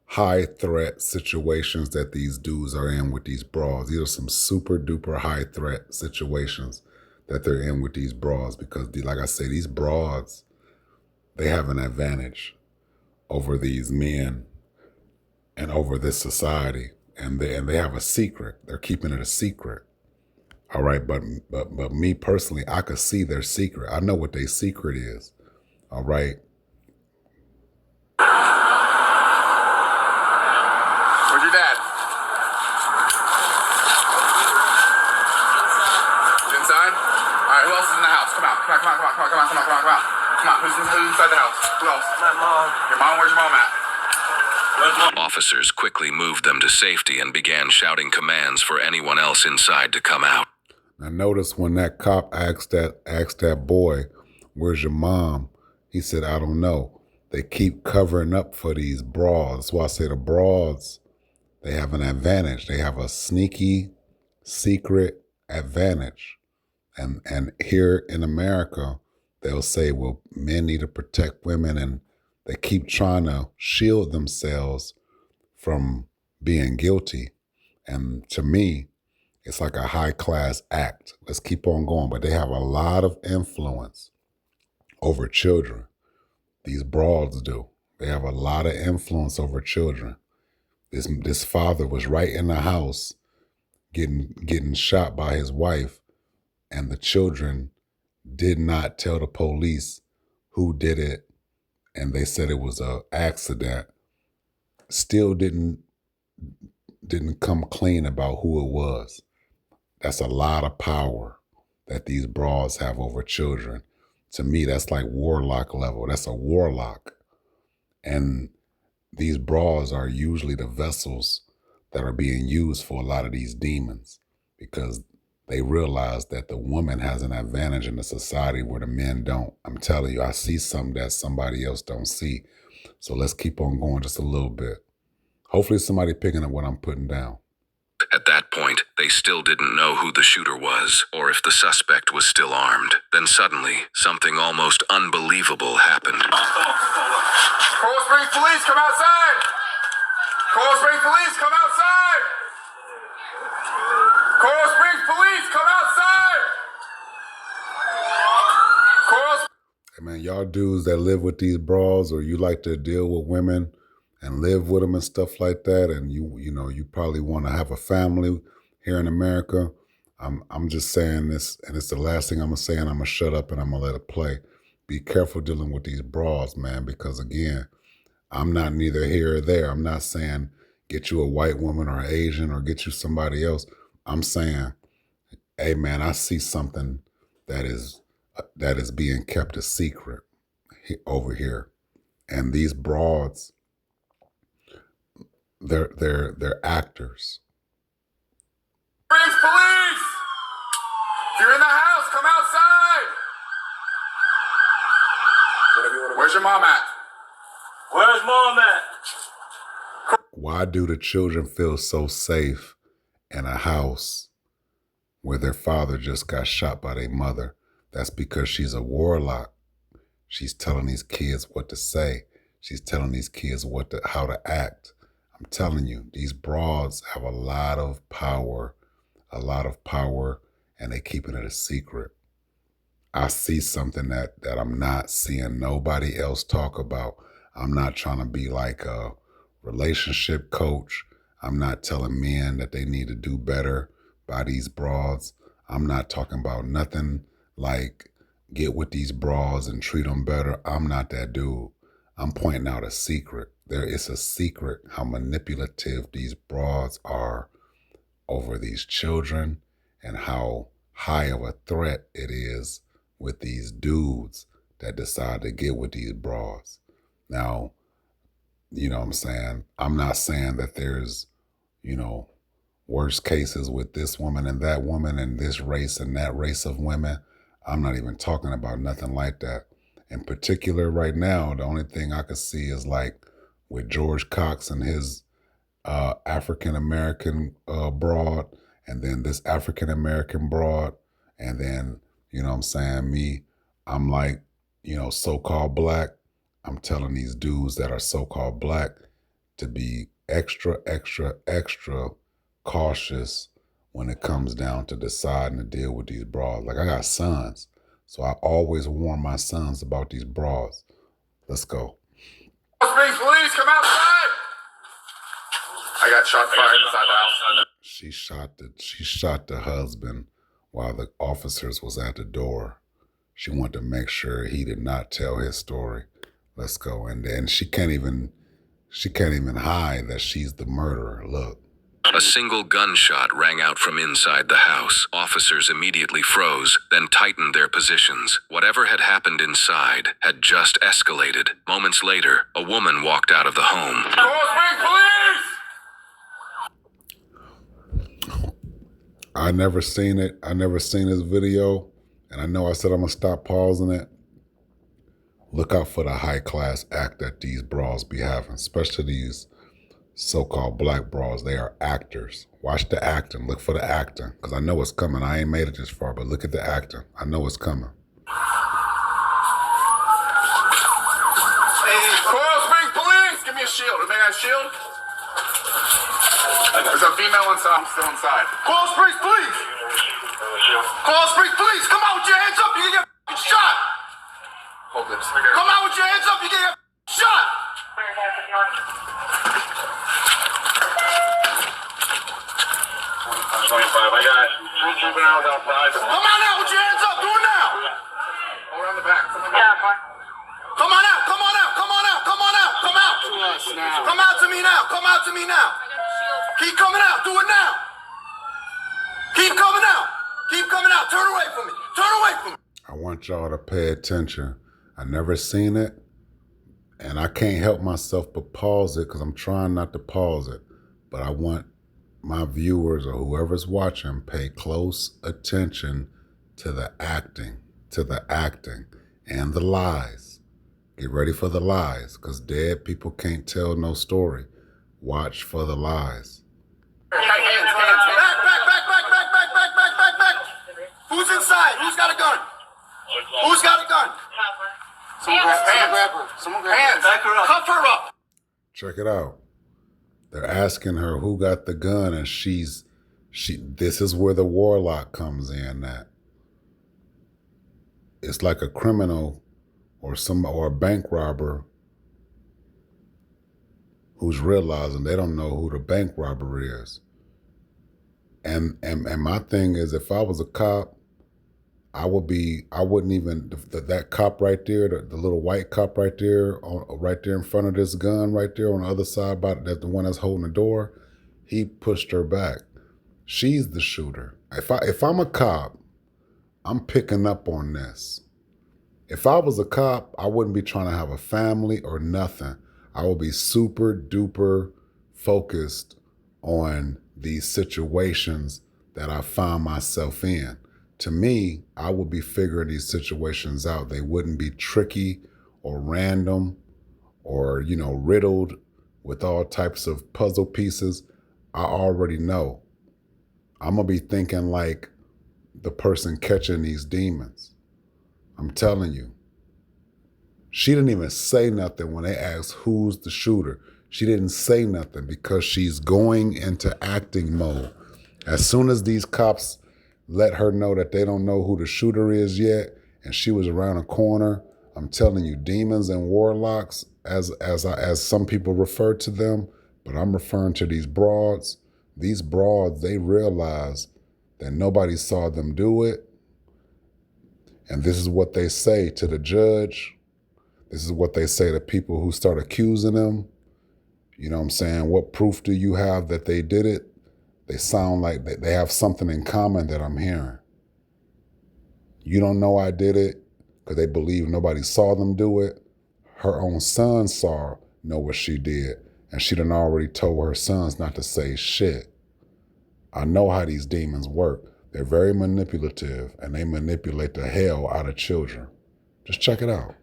Speaker 1: high threat situations that these dudes are in with these bras. These are some super duper high threat situations that they're in with these bras, because like I say, these bras, they have an advantage over these men and over this society. And they have a secret. They're keeping it a secret. All right, but me personally, I could see their secret. I know what their secret is. All right.
Speaker 7: Where's your dad? He's inside? All right, who else is in the house? Come out. Come on. Who's inside the house? Who else? My mom. Your mom? Where's your mom at?
Speaker 8: Officers quickly moved them to safety and began shouting commands for anyone else inside to come out.
Speaker 1: Now notice when that cop asked that boy, "Where's your mom?" He said, "I don't know." They keep covering up for these bras. That's why I say the bras, they have an advantage. They have a sneaky, secret advantage. And here in America, they'll say, well, men need to protect women, and they keep trying to shield themselves from being guilty. And to me, it's like a high-class act. Let's keep on going. But they have a lot of influence over children. These broads do. They have a lot of influence over children. This father was right in the house getting shot by his wife, and the children did not tell the police who did it, and they said it was an accident. Still didn't come clean about who it was. That's a lot of power that these bras have over children. To me, that's like warlock level. That's a warlock. And these bras are usually the vessels that are being used for a lot of these demons, because they realize that the woman has an advantage in a society where the men don't. I'm telling you, I see something that somebody else don't see. So let's keep on going just a little bit. Hopefully somebody picking up what I'm putting down.
Speaker 8: At that point, they still didn't know who the shooter was or if the suspect was still armed. Then suddenly, something almost unbelievable happened.
Speaker 7: Coral Springs Police, come outside! Coral Springs Police, come outside! Coral Springs Police, come outside!
Speaker 1: Hey man, y'all dudes that live with these bras, or you like to deal with women and live with them and stuff like that, and you probably want to have a family here in America, I'm just saying this, and it's the last thing I'm gonna say, and I'm gonna shut up and I'm gonna let it play. Be careful dealing with these bras, man, because again, I'm not neither here or there. I'm not saying get you a white woman or Asian or get you somebody else. I'm saying, hey man, I see something that is being kept a secret over here, and these broads, they're actors.
Speaker 7: Springs Police! If you're in the house, come outside! Where's your mom at? Where's mom at?
Speaker 1: Why do the children feel so safe in a house where their father just got shot by their mother? That's because she's a warlock. She's telling these kids what to say. She's telling these kids how to act. I'm telling you, these broads have a lot of power, and they keeping it a secret. I see something that I'm not seeing nobody else talk about. I'm not trying to be like relationship coach. I'm not telling men that they need to do better by these broads. I'm not talking about nothing like get with these broads and treat them better. I'm not that dude. I'm pointing out a secret. There is a secret how manipulative these broads are over these children and how high of a threat it is with these dudes that decide to get with these broads. Now, you know what I'm saying? I'm not saying that there's, you know, worse cases with this woman and that woman and this race and that race of women. I'm not even talking about nothing like that. In particular, right now, the only thing I could see is like with George Cox and his African-American broad, and then this African-American broad, and then, you know what I'm saying, I'm like, you know, so-called black. I'm telling these dudes that are so-called black to be extra, extra, extra cautious when it comes down to deciding to deal with these broads. Like, I got sons, so I always warn my sons about these broads. Let's go.
Speaker 7: Springs police, come outside! I got shot fired inside the house.
Speaker 1: She shot the husband while the officers was at the door. She wanted to make sure he did not tell his story. Let's go. And then she can't even hide that she's the murderer. Look.
Speaker 8: A single gunshot rang out from inside the house. Officers immediately froze, then tightened their positions. Whatever had happened inside had just escalated. Moments later, a woman walked out of the home.
Speaker 7: Coral Springs police!
Speaker 1: I never seen it. I never seen this video. And I know I said I'm going to stop pausing it. Look out for the high-class act that these bras be having, especially these so-called black bras. They are actors. Watch the acting. Look for the acting, because I know it's coming. I ain't made it this far, but look at the acting. I know it's coming.
Speaker 7: Hey, Coral Springs police! Give me a shield. Anybody got a shield? There's a female inside. I'm still inside. Coral Springs police! Coral Springs police! Come out with your hands up! You can get shot! Hold this. Come out with your hands up! You can get shot! 25, I got 3 juveniles outside. Come on out with your hands up, do it now! All around the back. Come on out, come on out, come on out, come on out, come out! Come out to me now, come out to me now! Keep coming out, do it now! Keep coming out! Keep coming out, turn away from me, turn away from me!
Speaker 1: I want y'all to pay attention. I never seen it, and I can't help myself but pause it because I'm trying not to pause it, but I want my viewers or whoever's watching pay close attention to the acting and the lies. Get ready for the lies, because dead people can't tell no story. Watch for the lies.
Speaker 7: Back. Who's inside? Who's got a gun? Who's got a gun? Someone grab her. Someone grab her. Hands. Back her up. Cuff her up.
Speaker 1: Check it out. They're asking her who got the gun, and this is where the warlock comes in. That it's like a criminal or a bank robber who's realizing they don't know who the bank robber is. And my thing is, if I was a cop, I wouldn't even, that cop right there, the little white cop right there in front of this gun right there on the other side, the one that's holding the door, he pushed her back. She's the shooter. If I'm a cop, I'm picking up on this. If I was a cop, I wouldn't be trying to have a family or nothing. I would be super duper focused on these situations that I find myself in. To me, I would be figuring these situations out. They wouldn't be tricky or random or, riddled with all types of puzzle pieces. I already know. I'm going to be thinking like the person catching these demons. I'm telling you. She didn't even say nothing when they asked who's the shooter. She didn't say nothing because she's going into acting mode. As soon as these cops let her know that they don't know who the shooter is yet, and she was around a corner, I'm telling you, demons and warlocks as some people refer to them, but I'm referring to these broads. These broads, they realize that nobody saw them do it. And this is what they say to the judge. This is what they say to people who start accusing them. You know what I'm saying? What proof do you have that they did it? They sound like they have something in common that I'm hearing. You don't know I did it because they believe nobody saw them do it. Her own son know what she did, and she done already told her sons not to say shit. I know how these demons work. They're very manipulative, and they manipulate the hell out of children. Just check it out.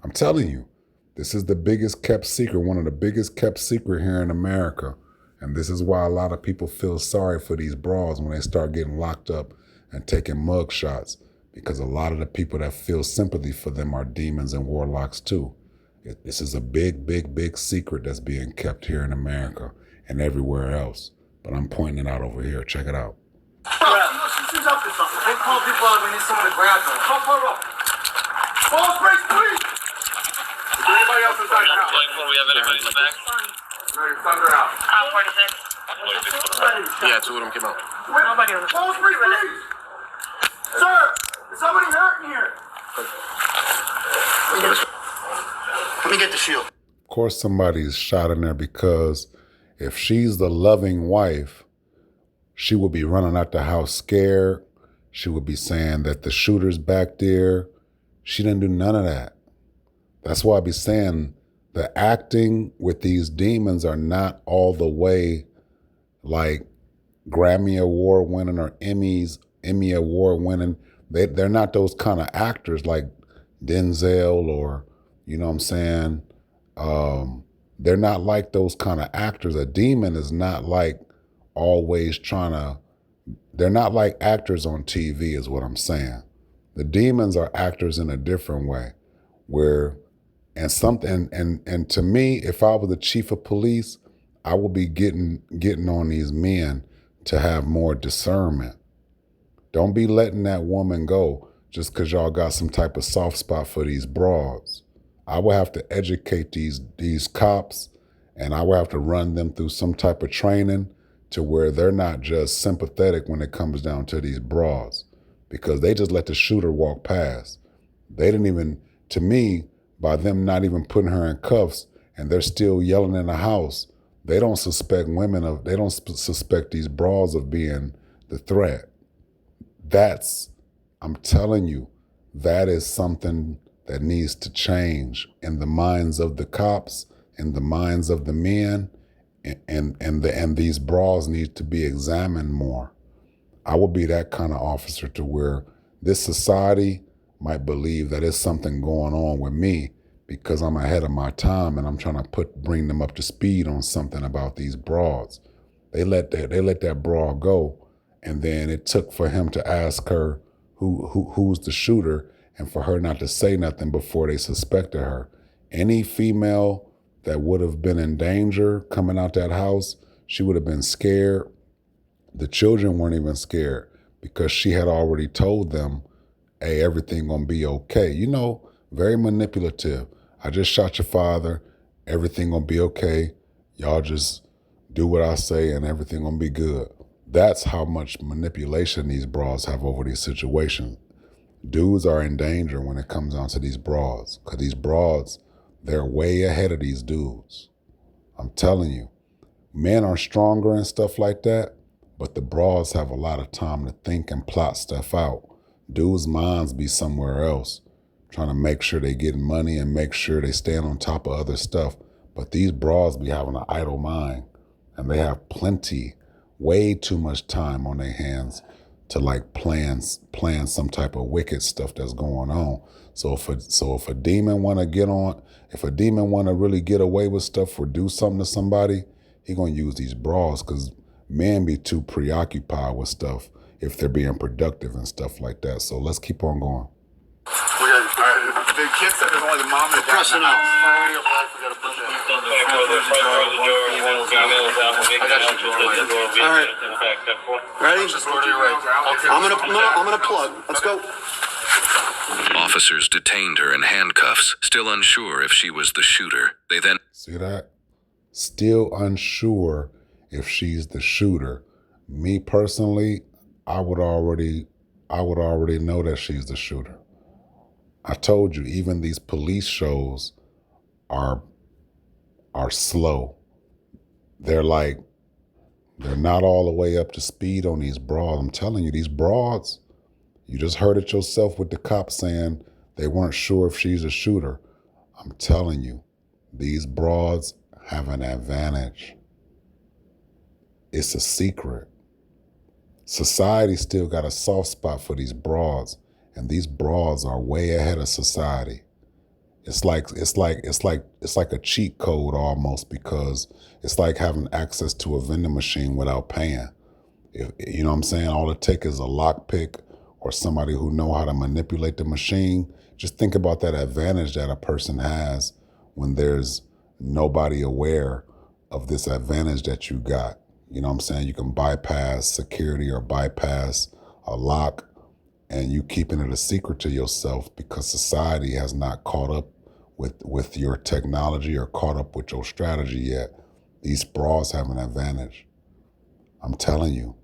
Speaker 1: I'm telling you, this is the biggest kept secret, one of the biggest kept secret here in America. And this is why a lot of people feel sorry for these broads when they start getting locked up and taking mug shots, because a lot of the people that feel sympathy for them are demons and warlocks too. This is a big, big, big secret that's being kept here in America and everywhere else. But I'm pointing it out over here. Check it out.
Speaker 7: She's up to something. They call people out when they need someone to grab them. Come pull up. Ball break, please. Is there anybody else inside now?
Speaker 12: We have anybody back?
Speaker 7: No, your thunder out.
Speaker 12: 46.
Speaker 7: Yeah, two of them came out. Nobody on the ball break, please. Sir, is somebody hurt in here? Let me get the shield.
Speaker 1: Of course somebody's shot in there, because if she's the loving wife, she would be running out the house scared. She would be saying that the shooter's back there. She didn't do none of that. That's why I be saying the acting with these demons are not all the way like Grammy Award winning or Emmy Award winning. They're not those kind of actors like Denzel or, you know what I'm saying? They're not like those kind of actors. A demon is not like always they're not like actors on TV is what I'm saying. The demons are actors in a different way, and to me, if I was the chief of police, I would be getting on these men to have more discernment. Don't be letting that woman go just because y'all got some type of soft spot for these broads. I would have to educate these cops, and I would have to run them through some type of training to where they're not just sympathetic when it comes down to these broads, because they just let the shooter walk past. They didn't even, to me, by them not even putting her in cuffs and they're still yelling in the house, they don't suspect they don't suspect these broads of being the threat. I'm telling you, that is something that needs to change in the minds of the cops, in the minds of the men, and these broads need to be examined more. I will be that kind of officer to where this society might believe that there's something going on with me because I'm ahead of my time and I'm trying to bring them up to speed on something about these broads. They let that broad go, and then it took for him to ask her who's the shooter, and for her not to say nothing before they suspected her. Any female that would have been in danger coming out that house, she would have been scared. The children weren't even scared because she had already told them, hey, everything gonna be okay. You know, very manipulative. I just shot your father. Everything gonna be okay. Y'all just do what I say and everything gonna be good. That's how much manipulation these broads have over these situations. Dudes are in danger when it comes down to these broads, because these broads, they're way ahead of these dudes. I'm telling you, men are stronger and stuff like that, but the broads have a lot of time to think and plot stuff out. Dudes' minds be somewhere else, trying to make sure they get money and make sure they stand on top of other stuff. But these broads be having an idle mind, and they have way too much time on their hands to like plan some type of wicked stuff that's going on. So if a demon want to really get away with stuff or do something to somebody, he gonna use these broads, because men be too preoccupied with stuff if they're being productive and stuff like that. So let's keep on going.
Speaker 7: The kid said there's only the mom and the dad. Pressing out. All right. Ready? I'm gonna plug. Let's go.
Speaker 8: Officers detained her in handcuffs, still unsure if she was the shooter. They then...
Speaker 1: See that? Still unsure if she's the shooter. Me personally, I would already know that she's the shooter. I told you, even these police shows are slow. They're not all the way up to speed on these broads. I'm telling you, these broads, you just heard it yourself with the cops saying they weren't sure if she's a shooter. I'm telling you, these broads have an advantage. It's a secret. Society still got a soft spot for these broads, and these broads are way ahead of society. It's like a cheat code almost, because it's like having access to a vending machine without paying. You know what I'm saying? All it takes is a lockpick or somebody who know how to manipulate the machine. Just think about that advantage that a person has when there's nobody aware of this advantage that you got. You know what I'm saying? You can bypass security or bypass a lock, and you keeping it a secret to yourself because society has not caught up with your technology or caught up with your strategy yet. These broads have an advantage. I'm telling you,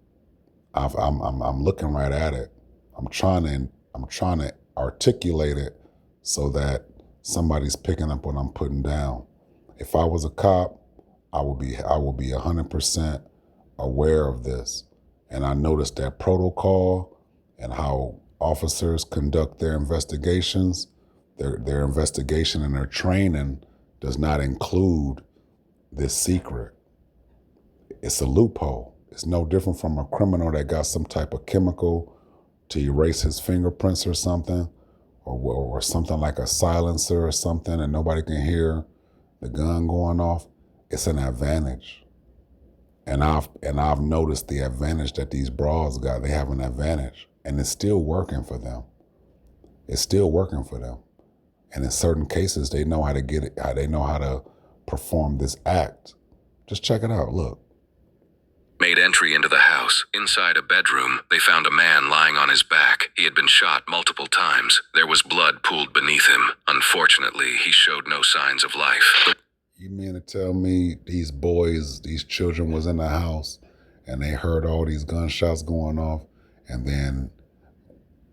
Speaker 1: I'm looking right at it. I'm trying to articulate it so that somebody's picking up what I'm putting down. If I was a cop, I will be 100% aware of this. And I noticed that protocol and how officers conduct their investigations, their investigation and their training does not include this secret. It's a loophole. It's no different from a criminal that got some type of chemical to erase his fingerprints or something, or something like a silencer or something, and nobody can hear the gun going off. It's an advantage. And I've noticed the advantage that these broads got. They have an advantage, and it's still working for them. It's still working for them. And in certain cases, they know how to get it. They know how to perform this act. Just check it out. Look.
Speaker 8: Made entry into the house. Inside a bedroom, they found a man lying on his back. He had been shot multiple times. There was blood pooled beneath him. Unfortunately, he showed no signs of life.
Speaker 1: You mean to tell me these children was in the house and they heard all these gunshots going off, and then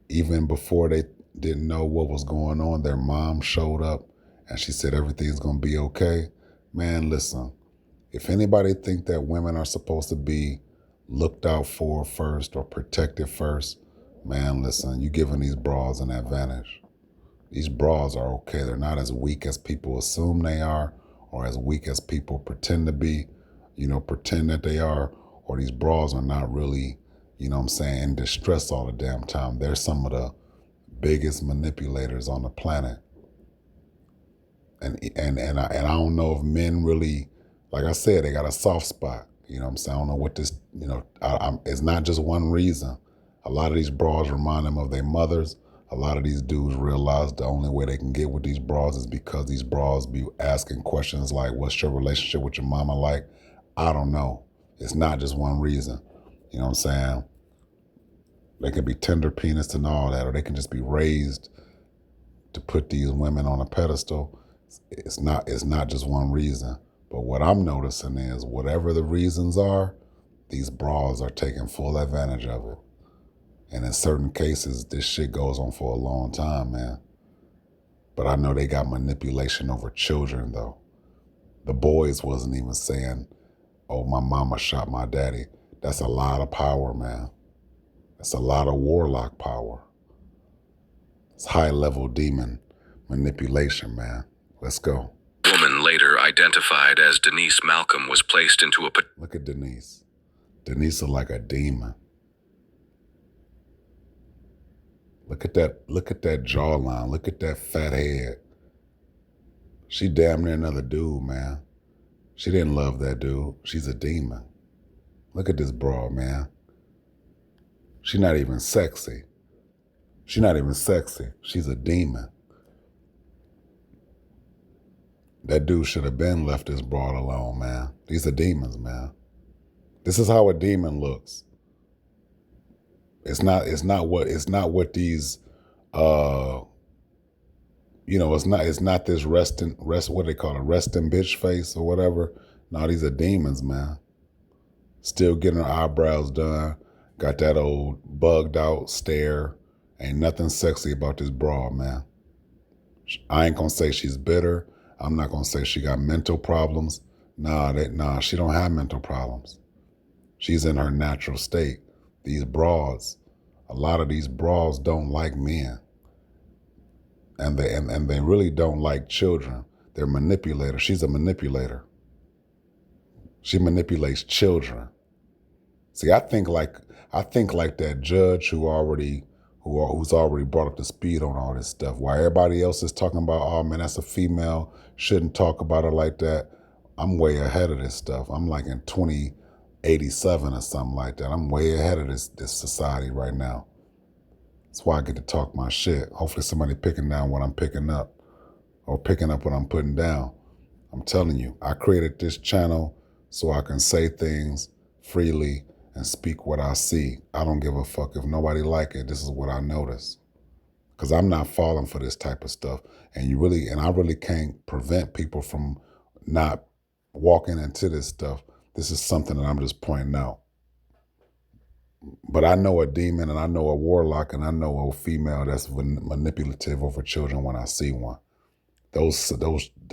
Speaker 1: even before they didn't know what was going on, their mom showed up and she said everything's gonna be okay? Man, listen, if anybody think that women are supposed to be looked out for first or protected first, man, listen, you're giving these broads an advantage. These broads are okay. They're not as weak as people assume they are, or as weak as people pretend to be, pretend that they are, or these broads are not really, in distress all the damn time. They're some of the biggest manipulators on the planet. And I don't know if men really, like I said, they got a soft spot. I don't know what this, it's not just one reason. A lot of these broads remind them of their mothers. A lot of these dudes realize the only way they can get with these broads is because these broads be asking questions like, what's your relationship with your mama like? I don't know. It's not just one reason. You know what I'm saying? They can be tender penis and all that, or they can just be raised to put these women on a pedestal. It's not just one reason. But what I'm noticing is whatever the reasons are, these broads are taking full advantage of it. And in certain cases, this shit goes on for a long time, man. But I know they got manipulation over children, though. The boys wasn't even saying, oh, my mama shot my daddy. That's a lot of power, man. That's a lot of warlock power. It's high-level demon manipulation, man. Let's go.
Speaker 8: Woman later identified as Denise Malcolm was placed into a...
Speaker 1: Look at Denise. Denise is like a demon. Look at that jawline. Look at that fat head. She damn near another dude, man. She didn't love that dude. She's a demon. Look at this broad, man. She's not even sexy. She's not even sexy. She's a demon. That dude should have been left this broad alone, man. These are demons, man. This is how a demon looks. It's not what these You know, it's not this rest what they call it, resting bitch face or whatever. No, these are demons, man. Still getting her eyebrows done. Got that old bugged out stare. Ain't nothing sexy about this broad, man. I ain't gonna say she's bitter. I'm not gonna say she got mental problems. Nah, she don't have mental problems. She's in her natural state. These broads, a lot of these broads don't like men. And they really don't like children. They're manipulators. She's a manipulator. She manipulates children. See, I think like that judge who's already brought up to speed on all this stuff. While everybody else is talking about, oh man, that's a female, shouldn't talk about her like that. I'm way ahead of this stuff. I'm like in 2087 or something like that. I'm way ahead of this society right now. That's why I get to talk my shit. Hopefully somebody picking down what I'm picking up or picking up what I'm putting down. I'm telling you, I created this channel so I can say things freely and speak what I see. I don't give a fuck if nobody like it. This is what I notice. Because I'm not falling for this type of stuff. And I really can't prevent people from not walking into this stuff. This is something that I'm just pointing out. But I know a demon and I know a warlock and I know a female that's manipulative over children when I see one. The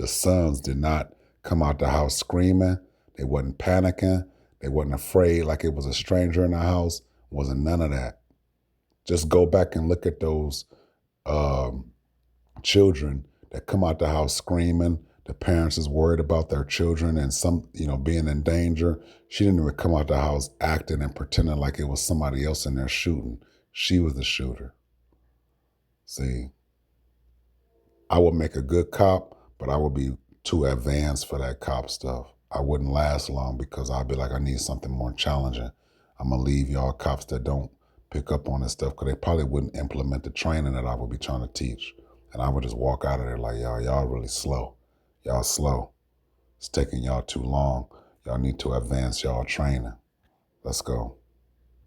Speaker 1: sons did not come out the house screaming. They wasn't panicking. They wasn't afraid like it was a stranger in the house. Wasn't none of that. Just go back and look at those children that come out the house screaming. The parents is worried about their children and being in danger. She didn't even come out the house acting and pretending like it was somebody else in there shooting. She was the shooter. See, I would make a good cop, but I would be too advanced for that cop stuff. I wouldn't last long because I'd be like, I need something more challenging. I'm going to leave y'all cops that don't pick up on this stuff because they probably wouldn't implement the training that I would be trying to teach. And I would just walk out of there like, y'all really slow. Y'all slow. It's taking y'all too long. Y'all need to advance y'all training. Let's go.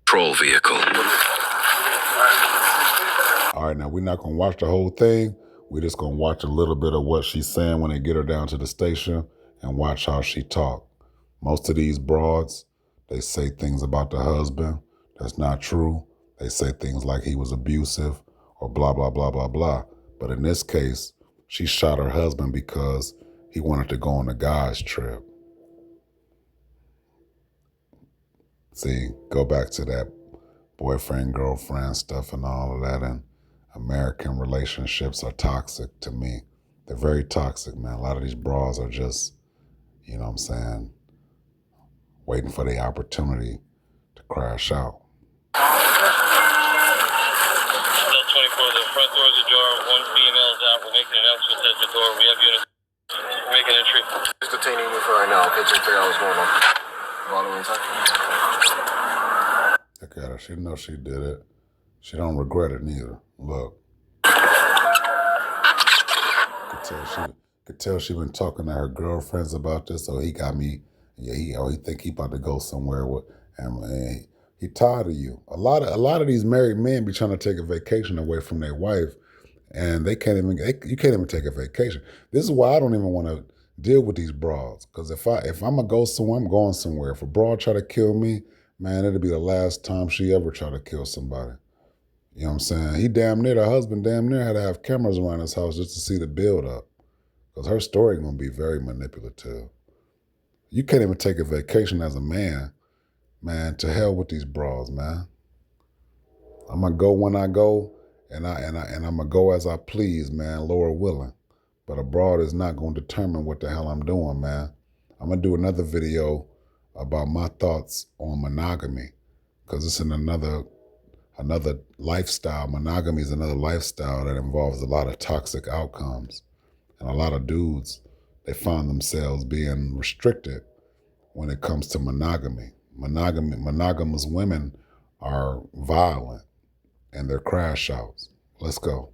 Speaker 8: Patrol vehicle.
Speaker 1: All right, now we're not going to watch the whole thing. We're just going to watch a little bit of what she's saying when they get her down to the station and watch how she talk. Most of these broads, they say things about the husband that's not true. They say things like he was abusive or blah, blah, blah, blah, blah. But in this case, she shot her husband because he wanted to go on a guy's trip. See, go back to that boyfriend, girlfriend stuff and all of that. And American relationships are toxic to me. They're very toxic, man. A lot of these bras are just, you know what I'm saying, waiting for the opportunity to crash out.
Speaker 12: Cell 24, the front door is ajar. One female is out. We're making announcements at the door. We have units. We're making entry.
Speaker 7: Just detaining you for right now. Okay, just figure out what's going on.
Speaker 1: Look at her. She knows she did it. She don't regret it neither. Look. Could tell she been talking to her girlfriends about this. So he got me. Yeah, he think he about to go somewhere with, and he tired of you. A lot of these married men be trying to take a vacation away from their wife, and you can't even take a vacation. This is why I don't even want to deal with these broads. Because if I'm gonna go somewhere, I'm going somewhere. If a broad try to kill me, man, it'll be the last time she ever try to kill somebody. You know what I'm saying? The husband damn near had to have cameras around his house just to see the build up. Because her story gonna be very manipulative. You can't even take a vacation as a man. Man, to hell with these bras, man. I'm gonna go when I go, and I'm gonna go as I please, man, Lord willing. But a broad is not gonna determine what the hell I'm doing, man. I'm gonna do another video about my thoughts on monogamy, because it's in another lifestyle. Monogamy is another lifestyle that involves a lot of toxic outcomes. And a lot of dudes, they find themselves being restricted when it comes to monogamy. Monogamous women are violent and they're crash outs. Let's go.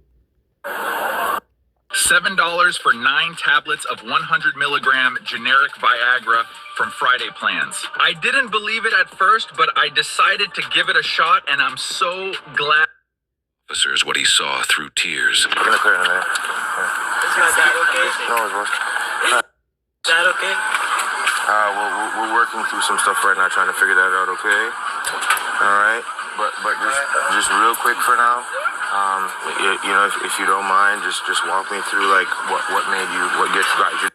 Speaker 13: $7 for 9 tablets of 100 milligram generic Viagra from Friday Plans. I didn't believe it at first, but I decided to give it a shot, and I'm so glad.
Speaker 8: officers what he saw through tears.
Speaker 12: We're gonna clear in a minute.
Speaker 10: Is my dad okay?
Speaker 12: No worries, boss.
Speaker 10: Dad okay?
Speaker 12: We're working through some stuff right now, trying to figure that out. Okay. All right. But just real quick for now. You know, if you don't mind, just walk me through like what got you.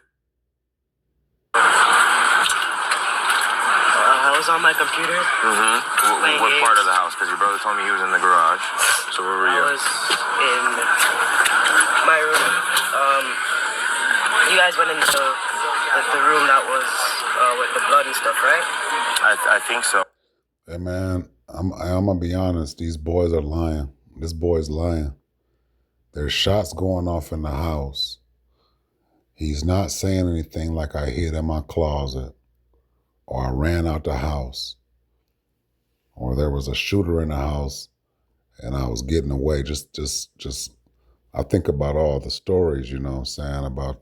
Speaker 10: I was on my computer.
Speaker 12: What part of the house? Because your brother told me he was in the garage. So where were you?
Speaker 10: I was in my room. You guys went into the room that was with the blood and stuff, right?
Speaker 12: I think so.
Speaker 1: Hey man, I'm gonna be honest. These boys are lying. This boy's lying. There's shots going off in the house. He's not saying anything like I hid in my closet, or I ran out the house, or there was a shooter in the house and I was getting away. Just I think about all the stories, you know what I'm saying, about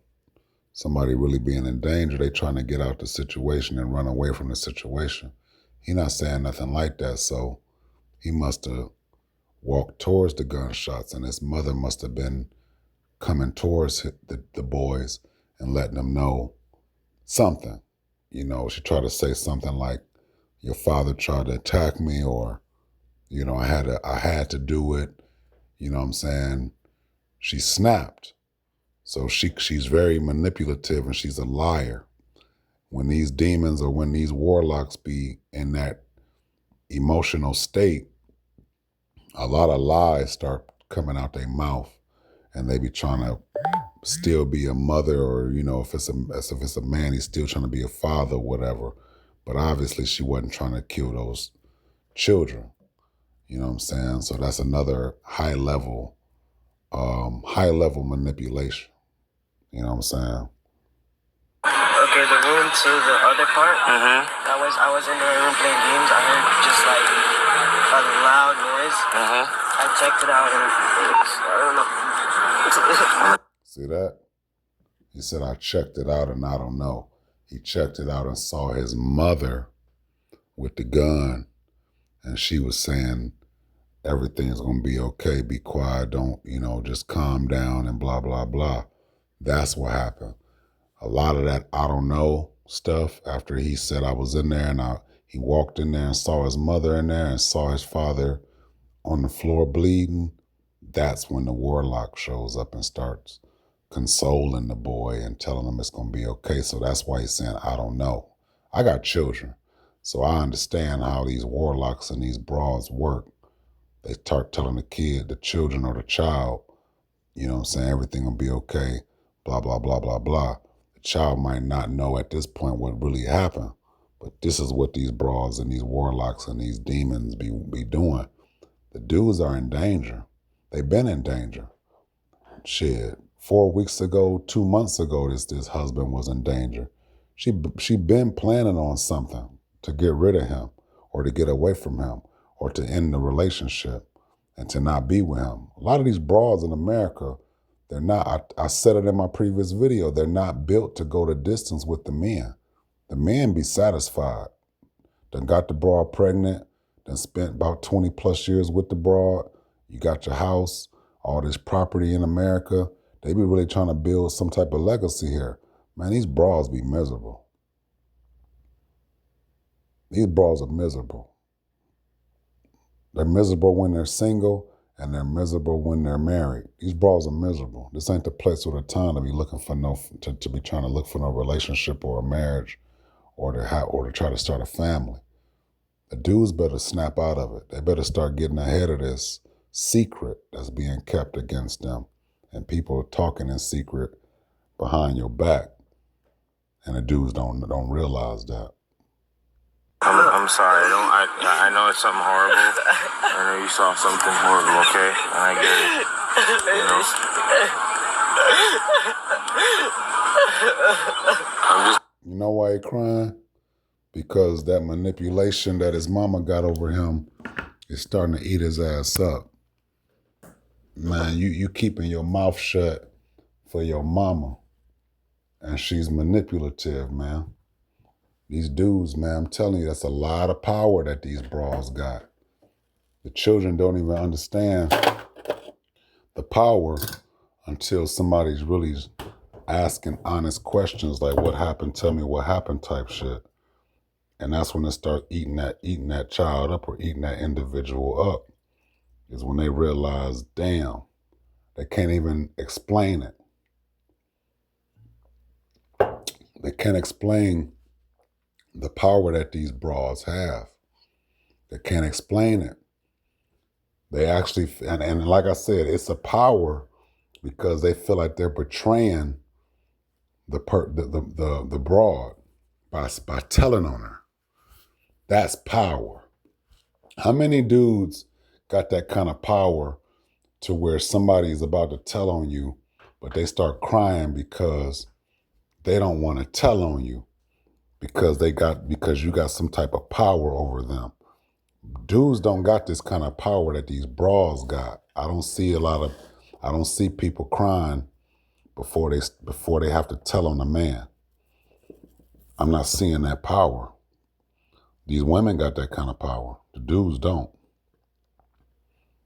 Speaker 1: somebody really being in danger. They trying to get out the situation and run away from the situation. He not saying nothing like that, so he must have walked towards the gunshots, and his mother must have been coming towards the boys and letting them know something. You know, she tried to say something like, your father tried to attack me, or, you know, I had to do it. You know what I'm saying? She snapped. So she's very manipulative, and she's a liar. When these demons or when these warlocks be in that emotional state, a lot of lies start coming out their mouth, and they be trying to still be a mother, or, you know, if it's a man, he's still trying to be a father, whatever. But obviously she wasn't trying to kill those children. You know what I'm saying? So that's another high level manipulation. You know what I'm saying?
Speaker 10: Okay, the room to the other part. I was in the room playing games. I heard just like a loud noise. I checked it out, and I don't know.
Speaker 1: See that? He said, I checked it out and I don't know. He checked it out and saw his mother with the gun, and she was saying, everything's going to be okay. Be quiet. Don't, you know, just calm down and blah, blah, blah. That's what happened. A lot of that I don't know stuff, after he said I was in there, and he walked in there and saw his mother in there and saw his father on the floor bleeding, that's when the warlock shows up and starts consoling the boy and telling him it's going to be okay. So that's why he's saying, I don't know. I got children, so I understand how these warlocks and these broads work. They start telling the children or the child, you know what I'm saying, everything will be okay, blah, blah, blah, blah, blah. The child might not know at this point what really happened, but this is what these broads and these warlocks and these demons be doing. The dudes are in danger. They've been in danger. Shit, 4 weeks ago, 2 months ago, this husband was in danger. She been planning on something to get rid of him, or to get away from him, or to end the relationship and to not be with him. A lot of these broads in America, they're not, I said it in my previous video, they're not built to go the distance with the men. The men be satisfied. Done got the broad pregnant, done spent about 20 plus years with the broad. You got your house, all this property in America. They be really trying to build some type of legacy here. Man, these broads be miserable. These broads are miserable. They're miserable when they're single, and they're miserable when they're married. These broads are miserable. This ain't the place or the time to be looking for to be trying to look for no relationship or a marriage, or to try to start a family. The dudes better snap out of it. They better start getting ahead of this secret that's being kept against them, and people talking in secret behind your back, and the dudes don't realize that.
Speaker 12: I'm sorry. I know it's something horrible. I know you saw something horrible. Okay, and I get it.
Speaker 1: You know why he crying? Because that manipulation that his mama got over him is starting to eat his ass up. Man, you keeping your mouth shut for your mama, and she's manipulative, man. These dudes, man, I'm telling you, that's a lot of power that these bras got. The children don't even understand the power until somebody's really asking honest questions like, what happened? Tell me what happened type shit. And that's when they start eating that child up or eating that individual up, is when they realize, damn, they can't even explain it. They can't explain the power that these broads have. They can't explain it. They actually, and like I said, it's a power because they feel like they're betraying the broad by telling on her. That's power. How many dudes got that kind of power to where somebody's about to tell on you, but they start crying because they don't want to tell on you because you got some type of power over them. Dudes don't got this kind of power that these bras got. I don't see people crying before they have to tell on a man. I'm not seeing that power. These women got that kind of power. The dudes don't.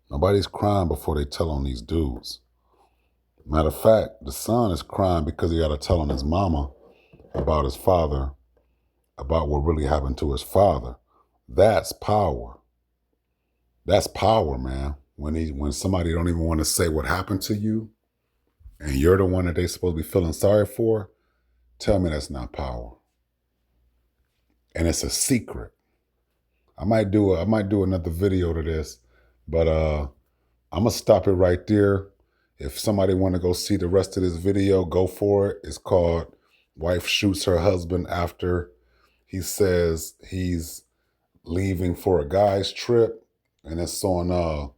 Speaker 1: Nobody's crying before they tell on these dudes. Matter of fact, the son is crying because he got to tell on his mama about his father, about what really happened to his father. That's power. That's power, man. When somebody don't even want to say what happened to you, and you're the one that they supposed to be feeling sorry for, tell me that's not power. And it's a secret. I might do another video to this, but I'm gonna stop it right there. If somebody want to go see the rest of this video, go for it. It's called Wife Shoots Her Husband After He Says He's Leaving for a Guy's Trip. And it's on, A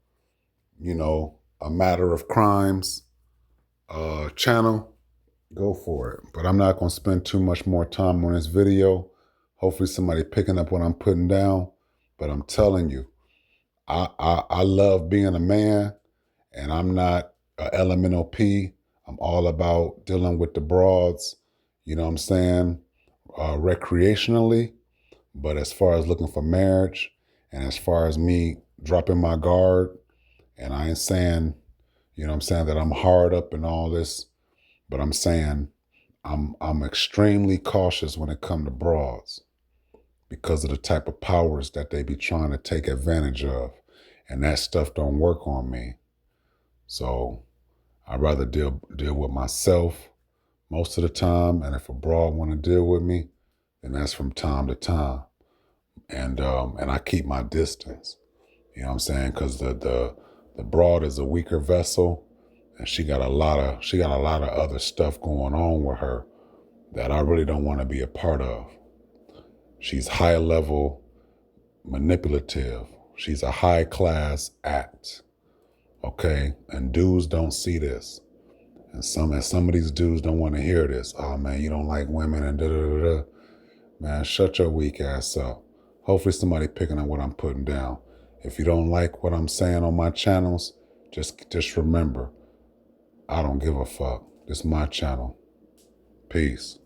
Speaker 1: Matter of Crimes channel. Go for it. But I'm not going to spend too much more time on this video. Hopefully somebody picking up what I'm putting down. But I'm telling you, I love being a man, and I'm not a elemental P. I'm all about dealing with the broads, you know what I'm saying, recreationally. But as far as looking for marriage, and as far as me dropping my guard, and I ain't saying, you know what I'm saying, that I'm hard up and all this, but I'm saying I'm extremely cautious when it comes to broads because of the type of powers that they be trying to take advantage of. And that stuff don't work on me. So I'd rather deal with myself most of the time. And if a broad want to deal with me, then that's from time to time. And I keep my distance. You know what I'm saying? Because the broad is a weaker vessel, and she got a lot of other stuff going on with her that I really don't want to be a part of. She's high level manipulative. She's a high class act. Okay? And dudes don't see this. And some of these dudes don't want to hear this. Oh man, you don't like women and da-da-da-da. Man, shut your weak ass up. Hopefully somebody picking up what I'm putting down. If you don't like what I'm saying on my channels, just remember, I don't give a fuck. This is my channel. Peace.